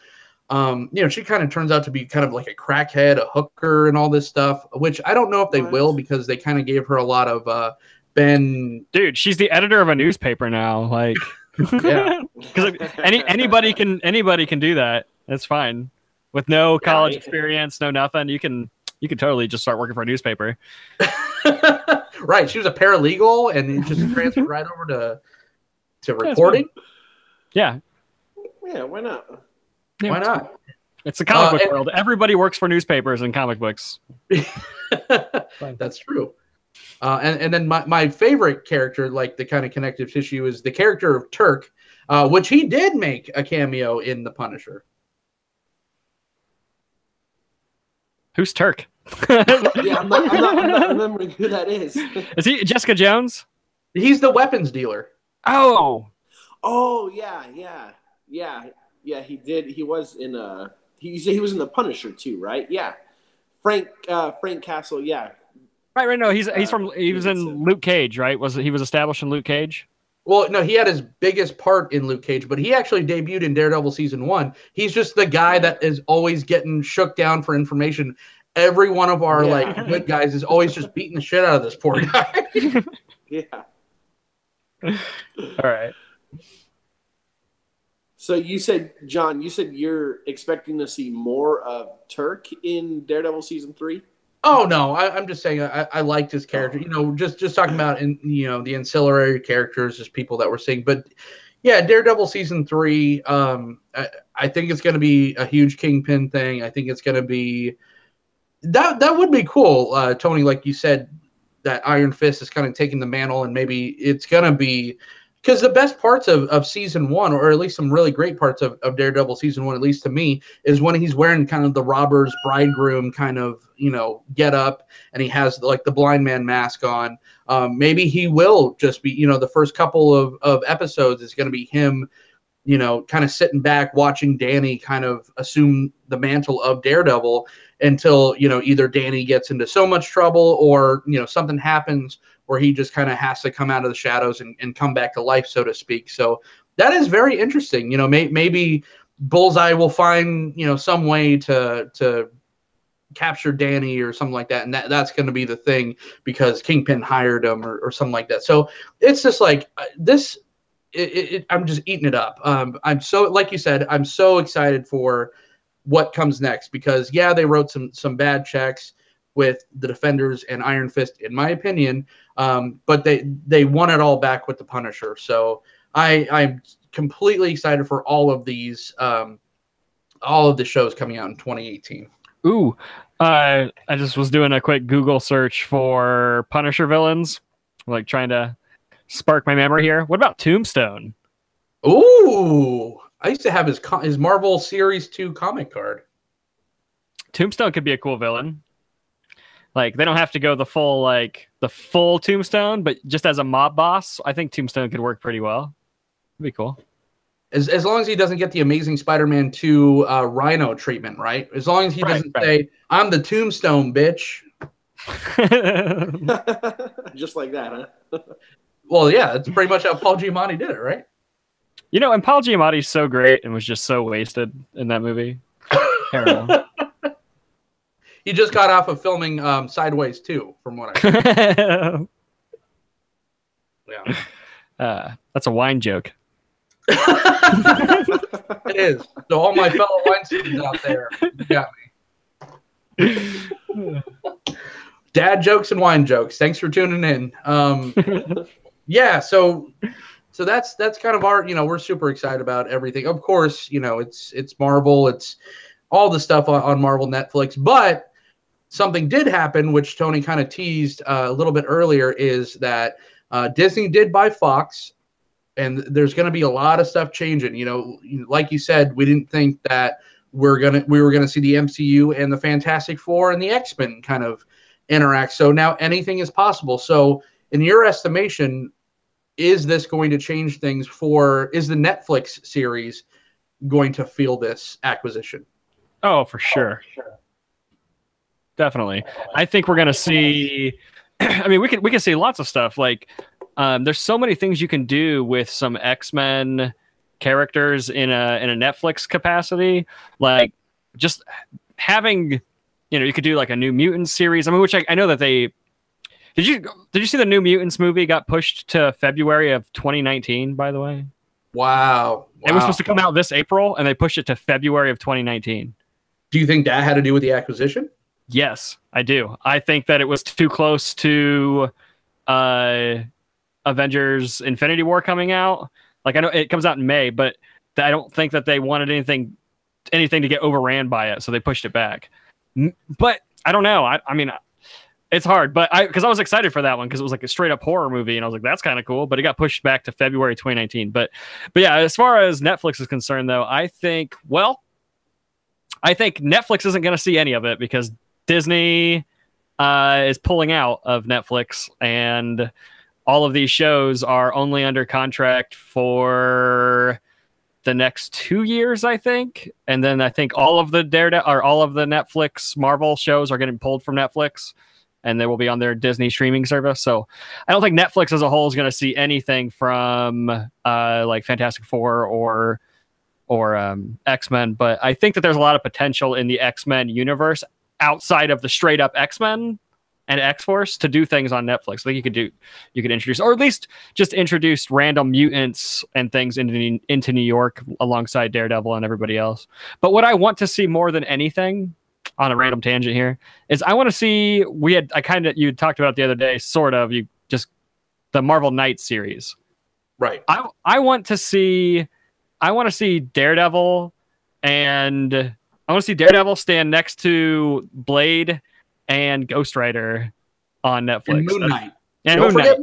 She kind of turns out to be kind of like a crackhead, a hooker, and all this stuff, which I don't know if they will, because they kind of gave her a lot of Ben. Dude, she's the editor of a newspaper now. Like, yeah, because anybody can do that. That's fine with no college experience, no nothing. You can totally just start working for a newspaper. Right. She was a paralegal and just transferred right over to reporting. Yeah. Yeah. Why not? Yeah, why not? It's the comic book world. Everybody works for newspapers and comic books. That's true. And then my favorite character, like the kind of connective tissue, is the character of Turk, which he did make a cameo in The Punisher. Who's Turk? Yeah, I'm not remembering who that is. Is he Jessica Jones? He's the weapons dealer. Oh, yeah. He did. He was in he was in The Punisher too, right? Yeah. Frank Castle. Yeah. Right. No, he was in Luke Cage, right? He was established in Luke Cage? Well, no, he had his biggest part in Luke Cage, but he actually debuted in Daredevil season 1. He's just the guy that is always getting shook down for information. Every one of our good guys is always just beating the shit out of this poor guy. Yeah. All right. So you said, John, you're expecting to see more of Turk in Daredevil season 3? Oh no, I'm just saying I liked his character. Just talking about the ancillary characters, just people that we're seeing. But yeah, Daredevil season 3. I think it's going to be a huge Kingpin thing. I think it's going to be that would be cool, Tony. Like you said, that Iron Fist is kind of taking the mantle, and maybe it's going to be. Because the best parts of season 1, or at least some really great parts of Daredevil season 1, at least to me, is when he's wearing kind of the robber's bridegroom kind of, get up, and he has like the blind man mask on. Maybe he will just be, the first couple of episodes is going to be him, kind of sitting back watching Danny kind of assume the mantle of Daredevil until, either Danny gets into so much trouble or, something happens where he just kind of has to come out of the shadows and come back to life, so to speak. So that is very interesting. Maybe Bullseye will find, some way to capture Danny or something like that. And that's going to be the thing because Kingpin hired him or something like that. So it's just like this, I'm just eating it up. I'm so, like you said, I'm so excited for what comes next because they wrote some bad checks with the Defenders and Iron Fist, in my opinion. But they won it all back with the Punisher. So I'm completely excited for all of these, all of the shows coming out in 2018. Ooh, I just was doing a quick Google search for Punisher villains, like trying to spark my memory here. What about Tombstone? Ooh, I used to have his Marvel Series 2 comic card. Tombstone could be a cool villain. Like, they don't have to go the full Tombstone, but just as a mob boss, I think Tombstone could work pretty well. It'd be cool. as long as he doesn't get the Amazing Spider-Man 2 Rhino treatment, right? As long as he doesn't say, "I'm the Tombstone, bitch." Just like that, huh? Well, yeah, that's pretty much how Paul Giamatti did it, right? You know, and Paul Giamatti's so great and was just so wasted in that movie. Terrible. He just got off of filming Sideways 2, from what I heard. Yeah. That's a wine joke. It is. So all my fellow wine students out there, you got me. Dad jokes and wine jokes. Thanks for tuning in. Yeah, so that's kind of our, we're super excited about everything. Of course, it's Marvel, it's all the stuff on Marvel Netflix, but something did happen, which Tony kind of teased a little bit earlier, is that Disney did buy Fox, and there's going to be a lot of stuff changing. Like you said, we didn't think that we were gonna see the MCU and the Fantastic Four and the X-Men kind of interact. So now anything is possible. So in your estimation, is this going to change things is the Netflix series going to feel this acquisition? Oh, for sure. Definitely. I think we're going to see, I mean, we can see lots of stuff. Like, there's so many things you can do with some X-Men characters in a Netflix capacity. Like, just having, you could do like a New Mutants series. I mean, which I know that they did you see the New Mutants movie got pushed to February of 2019, by the way? Wow. It was supposed to come out this April, and they pushed it to February of 2019. Do you think that had to do with the acquisition? Yes, I do. I think that it was too close to Avengers Infinity War coming out. Like, I know it comes out in May, but I don't think that they wanted anything to get overran by it, so they pushed it back. But I don't know. I mean, it's hard, but because I was excited for that one because it was like a straight up horror movie, and I was like, that's kind of cool. But it got pushed back to February 2019. But yeah, as far as Netflix is concerned, though, I think Netflix isn't going to see any of it because Disney is pulling out of Netflix, and all of these shows are only under contract for the next 2 years, I think. And then I think all of the Netflix Marvel shows are getting pulled from Netflix, and they will be on their Disney streaming service. So I don't think Netflix as a whole is going to see anything from like Fantastic Four or X-Men. But I think that there's a lot of potential in the X-Men universe outside of the straight up X-Men and X-Force to do things on Netflix. I think you could introduce, or at least just introduce random mutants and things into New York alongside Daredevil and everybody else. But what I want to see more than anything, on a random tangent here, is I want to see, you talked about the other day, the Marvel Knights series. Right. I want to see Daredevil, and I want to see Daredevil stand next to Blade and Ghost Rider on Netflix. And Moon Knight. Moon Knight.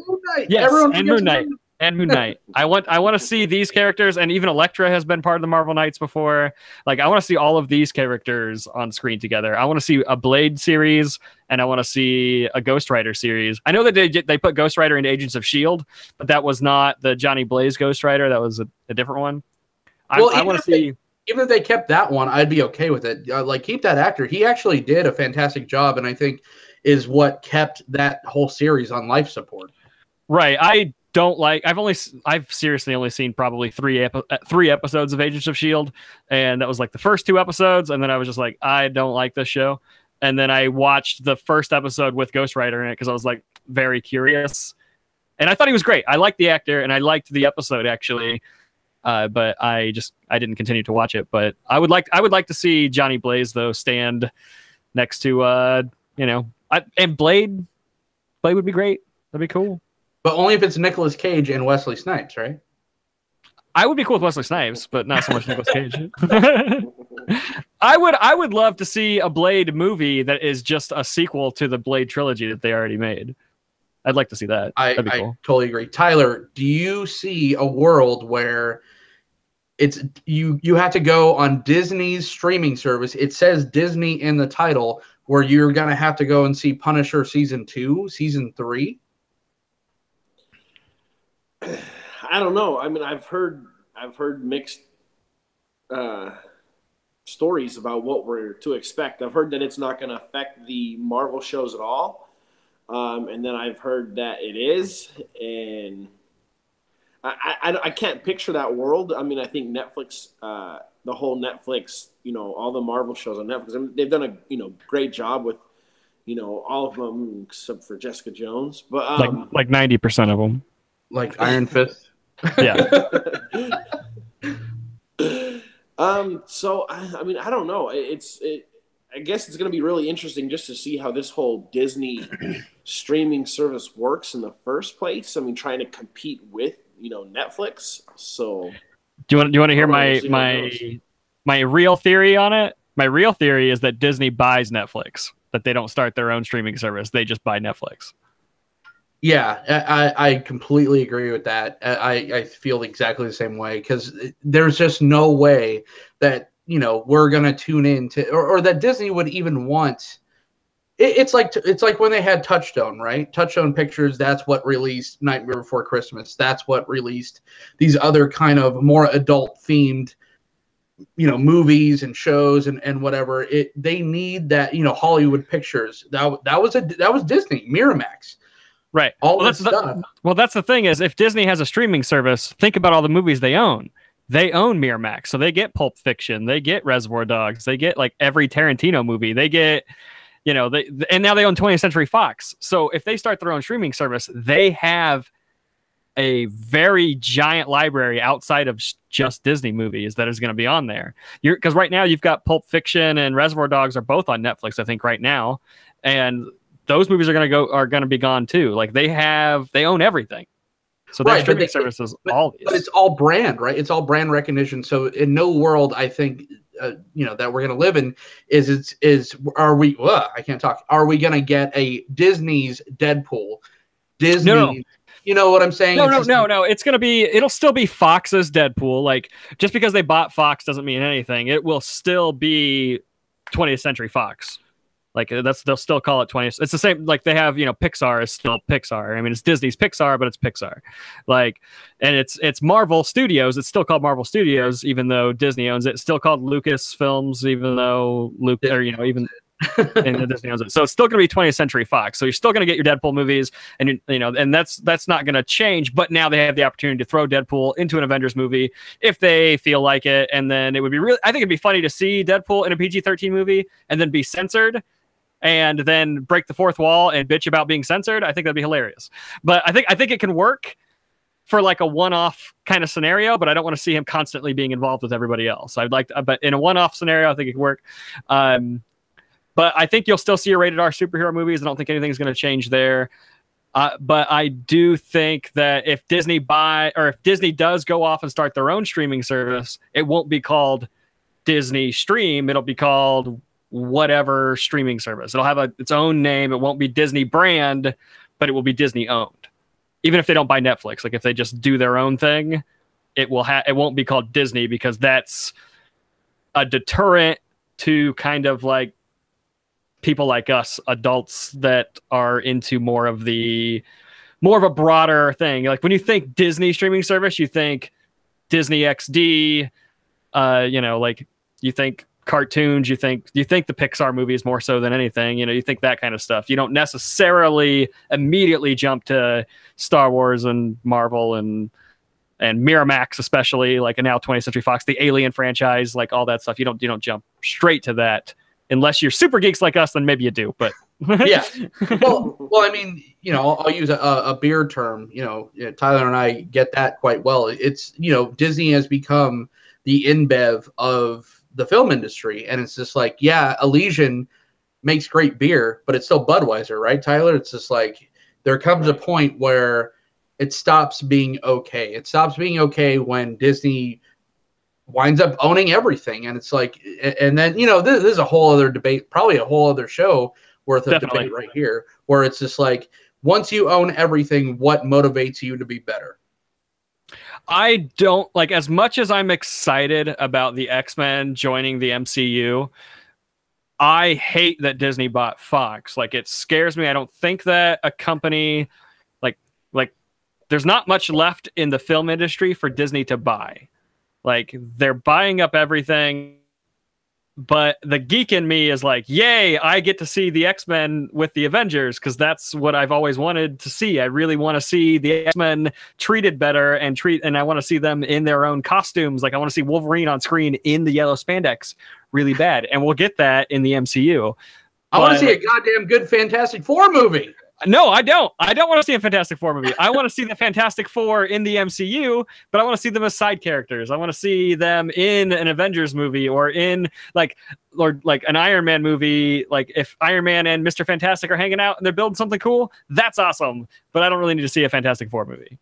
Yes, Everyone and Moon Knight. And Moon Knight. I want to see these characters, and even Elektra has been part of the Marvel Knights before. Like, I want to see all of these characters on screen together. I want to see a Blade series, and I want to see a Ghost Rider series. I know that they put Ghost Rider into Agents of S.H.I.E.L.D., but that was not the Johnny Blaze Ghost Rider. That was a different one. I want to see... Even if they kept that one, I'd be okay with it. Keep that actor. He actually did a fantastic job, and I think is what kept that whole series on life support. Right. I've seriously only seen probably three episodes of Agents of S.H.I.E.L.D., and that was like the first 2 episodes, and then I was just like, I don't like this show. And then I watched the first episode with Ghost Rider in it because I was like very curious, and I thought he was great. I liked the actor, and I liked the episode actually. But I didn't continue to watch it. But I would like to see Johnny Blaze though stand next to and Blade would be great. That'd be cool. But only if it's Nicolas Cage and Wesley Snipes, right? I would be cool with Wesley Snipes, but not so much Nicolas Cage. I would love to see a Blade movie that is just a sequel to the Blade trilogy that they already made. I'd like to see that. That'd be cool. I totally agree. Tyler, do you see a world where it's you have to go on Disney's streaming service? It says Disney in the title, where you're gonna have to go and see Punisher season 2, season 3. I don't know. I mean, I've heard I've heard mixed stories about what we're to expect. I've heard that it's not going to affect the Marvel shows at all, and then I've heard that it is, and I can't picture that world. I mean, I think Netflix, the whole Netflix, all the Marvel shows on Netflix, I mean, they've done a great job with all of them except for Jessica Jones, but like 90% of them, like Iron Fist. yeah. So I mean, I don't know. I guess it's going to be really interesting just to see how this whole Disney streaming service works in the first place. I mean, trying to compete with Netflix. So Do you want to hear my real theory on it? My real theory is that Disney buys Netflix, that they don't start their own streaming service. They just buy Netflix. Yeah, I completely agree with that. I feel exactly the same way, because there's just no way that we're gonna tune in to, or that Disney would even want. It's like when they had Touchstone, right? Touchstone Pictures. That's what released Nightmare Before Christmas. That's what released these other kind of more adult themed, movies and shows and whatever. They need that, Hollywood Pictures. That was Disney, Miramax. Right. All that stuff. That's the thing, is if Disney has a streaming service, think about all the movies they own. They own Miramax, so they get Pulp Fiction, they get Reservoir Dogs, they get like every Tarantino movie, they get, and now they own 20th Century Fox. So if they start their own streaming service, they have a very giant library outside of just Disney movies that is going to be on there. Because right now you've got Pulp Fiction and Reservoir Dogs are both on Netflix, I think, right now, and those movies are going to be gone too. Like they own everything. So that streaming services, all these. But it's all brand, right? It's all brand recognition. So in no world, I think, that we're going to live in are we? I can't talk. Are we going to get a Disney's Deadpool? Disney. No. You know what I'm saying? No. It'll still be Fox's Deadpool. Like, just because they bought Fox doesn't mean anything. It will still be 20th Century Fox. Like, they'll still call it 20th. It's the same. Like, they have, Pixar is still Pixar. I mean, it's Disney's Pixar, but it's Pixar. Like, and it's Marvel Studios. It's still called Marvel Studios, even though Disney owns it. It's still called Lucas Films, even though and Disney owns it. So it's still going to be 20th Century Fox. So you're still going to get your Deadpool movies, and and that's not going to change. But now they have the opportunity to throw Deadpool into an Avengers movie if they feel like it, and then it would be I think it'd be funny to see Deadpool in a PG-13 movie and then be censored, and then break the fourth wall and bitch about being censored. I think that'd be hilarious. But I think it can work for like a one-off kind of scenario, but I don't want to see him constantly being involved with everybody else. But in a one-off scenario, I think it can work. But I think you'll still see your rated R superhero movies. I don't think anything's going to change there. But I do think that if Disney does go off and start their own streaming service, it won't be called Disney Stream. It'll be called whatever streaming service. It'll have its own name. It won't be Disney brand, but it will be Disney owned. Even if they don't buy Netflix, like if they just do their own thing, it won't be called Disney, because that's a deterrent to kind of like people like us, adults that are into more of a broader thing. Like when you think Disney streaming service, you think Disney XD, like you think cartoons, you think the Pixar movies more so than anything, you think that kind of stuff. You don't necessarily immediately jump to Star Wars and Marvel and Miramax, especially, like, and now 20th Century Fox, the Alien franchise, like all that stuff. You don't jump straight to that unless you're super geeks like us. Then maybe you do, but yeah. Well, I mean, I'll use a beer term. Tyler and I get that quite well. It's Disney has become the InBev of the film industry, and it's just like, yeah, Elysian makes great beer, but it's still Budweiser, right, Tyler? It's just like there comes a point where it stops being okay. It stops being okay when Disney winds up owning everything, and it's like, and then this is a whole other debate, probably a whole other show worth of debate right here, where it's just like, once you own everything, what motivates you to be better? I don't like, as much as I'm excited about the X-Men joining the MCU, I hate that Disney bought Fox. Like, it scares me. I don't think that a company like there's not much left in the film industry for Disney to buy. Like, they're buying up everything. But the geek in me is like, yay, I get to see the X-Men with the Avengers, because that's what I've always wanted to see. I really want to see the X-Men treated better, and I want to see them in their own costumes. Like, I want to see Wolverine on screen in the yellow spandex really bad. And we'll get that in the MCU. I want to see a goddamn good Fantastic Four movie. No, I don't. I don't want to see a Fantastic Four movie. I want to see the Fantastic Four in the MCU, but I want to see them as side characters. I want to see them in an Avengers movie, or in like an Iron Man movie. Like, if Iron Man and Mr. Fantastic are hanging out and they're building something cool, that's awesome. But I don't really need to see a Fantastic Four movie.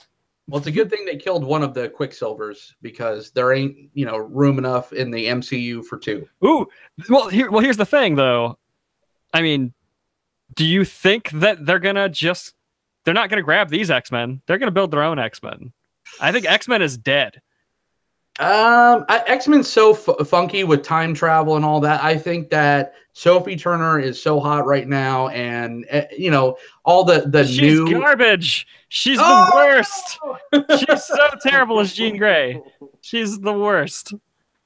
Well, it's a good thing they killed one of the Quicksilvers, because there ain't, room enough in the MCU for two. Ooh, here's the thing though. I mean, do you think that they're not gonna grab these X-Men? They're gonna build their own X-Men. I think X-Men is dead. X-Men's so funky with time travel and all that. I think that Sophie Turner is so hot right now, and all She's garbage. She's the worst. She's so terrible as Jean Grey. She's the worst.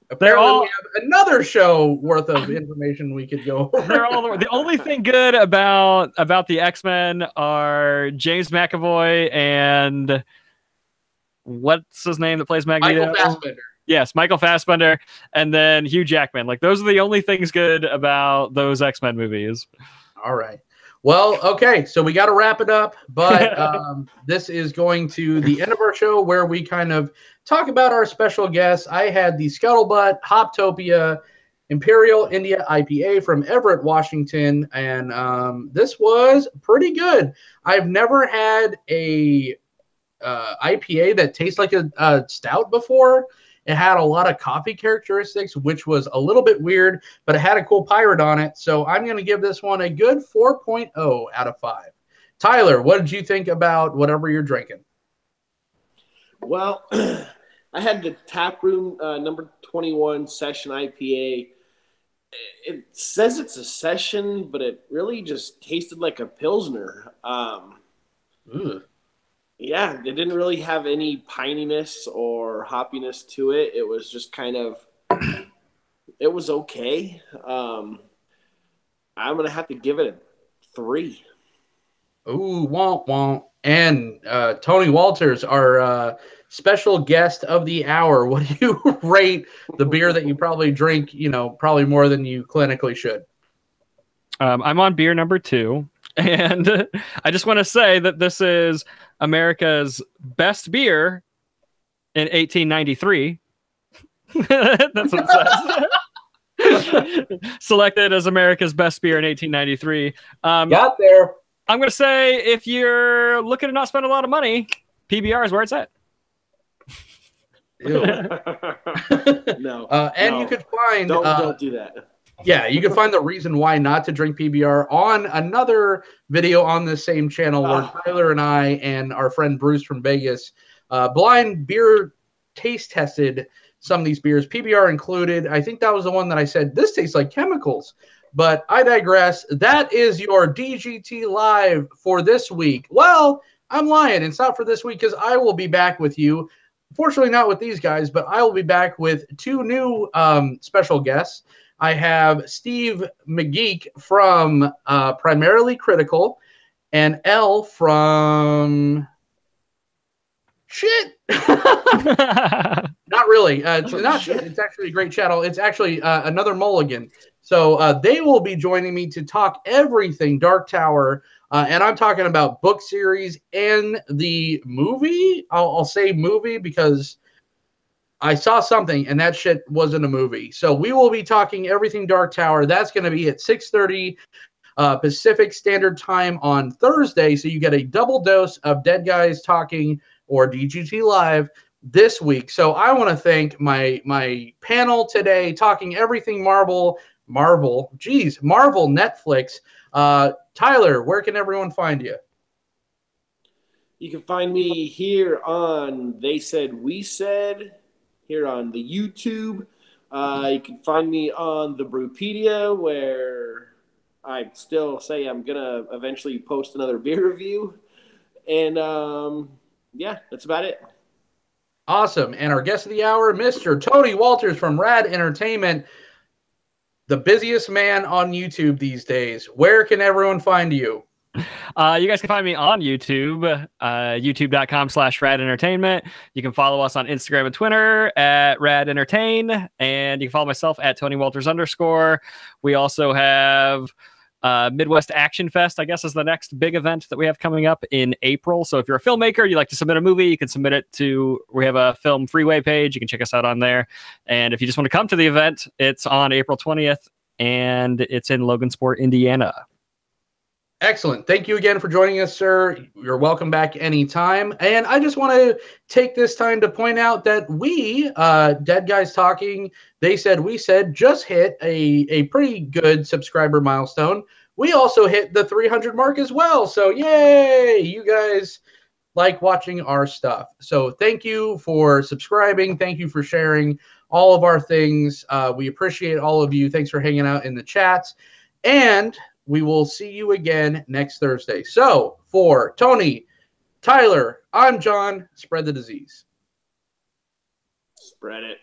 Apparently, we have another show worth of information we could go over. The only thing good about the X-Men are James McAvoy and what's his name that plays Magneto? Michael Fassbender. Yes, Michael Fassbender, and then Hugh Jackman. Like, those are the only things good about those X-Men movies. All right. Well, okay, so we got to wrap it up, but this is going to the end of our show, where we kind of talk about our special guests. I had the Scuttlebutt Hoptopia Imperial India IPA from Everett, Washington, and this was pretty good. I've never had a IPA that tastes like a stout before. It had a lot of coffee characteristics, which was a little bit weird, but it had a cool pirate on it. So I'm going to give this one a good 4.0 out of 5. Tyler, what did you think about whatever you're drinking? Well, I had the Taproom number 21 Session IPA. It says it's a session, but it really just tasted like a Pilsner. Yeah, it didn't really have any pininess or hoppiness to it. It was just kind of, it was okay. I'm going to have to give it a 3. Ooh, womp womp. And Tony Walters, our special guest of the hour. What do you rate the beer that you probably drink, probably more than you clinically should? I'm on beer number 2. And I just want to say that this is America's best beer in 1893. That's what it says. Selected as America's best beer in 1893. Got there. I'm going to say, if you're looking to not spend a lot of money, PBR is where it's at. No. And you could find... Don't do that. Yeah, you can find the reason why not to drink PBR on another video on the same channel, where Tyler and I and our friend Bruce from Vegas blind beer taste tested some of these beers, PBR included. I think that was the one that I said, this tastes like chemicals. But I digress. That is your DGT Live for this week. Well, I'm lying. It's not for this week, because I will be back with you. Fortunately, not with these guys, but I will be back with 2 new special guests. I have Steve McGeek from Primarily Critical, and Elle from shit. Not really. It's not shit. It's actually a great channel. It's actually another Mulligan. So they will be joining me to talk everything Dark Tower. And I'm talking about book series and the movie. I'll say movie because I saw something, and that shit wasn't a movie. So we will be talking everything Dark Tower. That's going to be at 6:30 Pacific Standard Time on Thursday. So you get a double dose of Dead Guys Talking or DGT Live this week. So I want to thank my panel today, talking everything Marvel, Netflix. Tyler, where can everyone find you? You can find me here on They Said We Said, here on the YouTube. You can find me on the Brewpedia, where I still say I'm going to eventually post another beer review. And, yeah, that's about it. Awesome. And our guest of the hour, Mr. Tony Walters from RAD Entertainment, the busiest man on YouTube these days. Where can everyone find you? You guys can find me on YouTube, youtube.com/RAD Entertainment. You can follow us on Instagram and Twitter at RAD Entertain, and you can follow myself at Tony Walters _. We also have Midwest Action Fest, I guess, is the next big event that we have coming up in April. So if you're a filmmaker, you'd like to submit a movie, you can submit it to, we have a film freeway page. You can check us out on there. And if you just want to come to the event, it's on April 20th, and it's in Logansport, Indiana. Excellent. Thank you again for joining us, sir. You're welcome back anytime. And I just want to take this time to point out that we, Dead Guys Talking, They Said, We Said, just hit a pretty good subscriber milestone. We also hit the 300 mark as well. So yay! You guys like watching our stuff. So thank you for subscribing. Thank you for sharing all of our things. We appreciate all of you. Thanks for hanging out in the chats. And we will see you again next Thursday. So for Tony, Tyler, I'm John. Spread the disease. Spread it.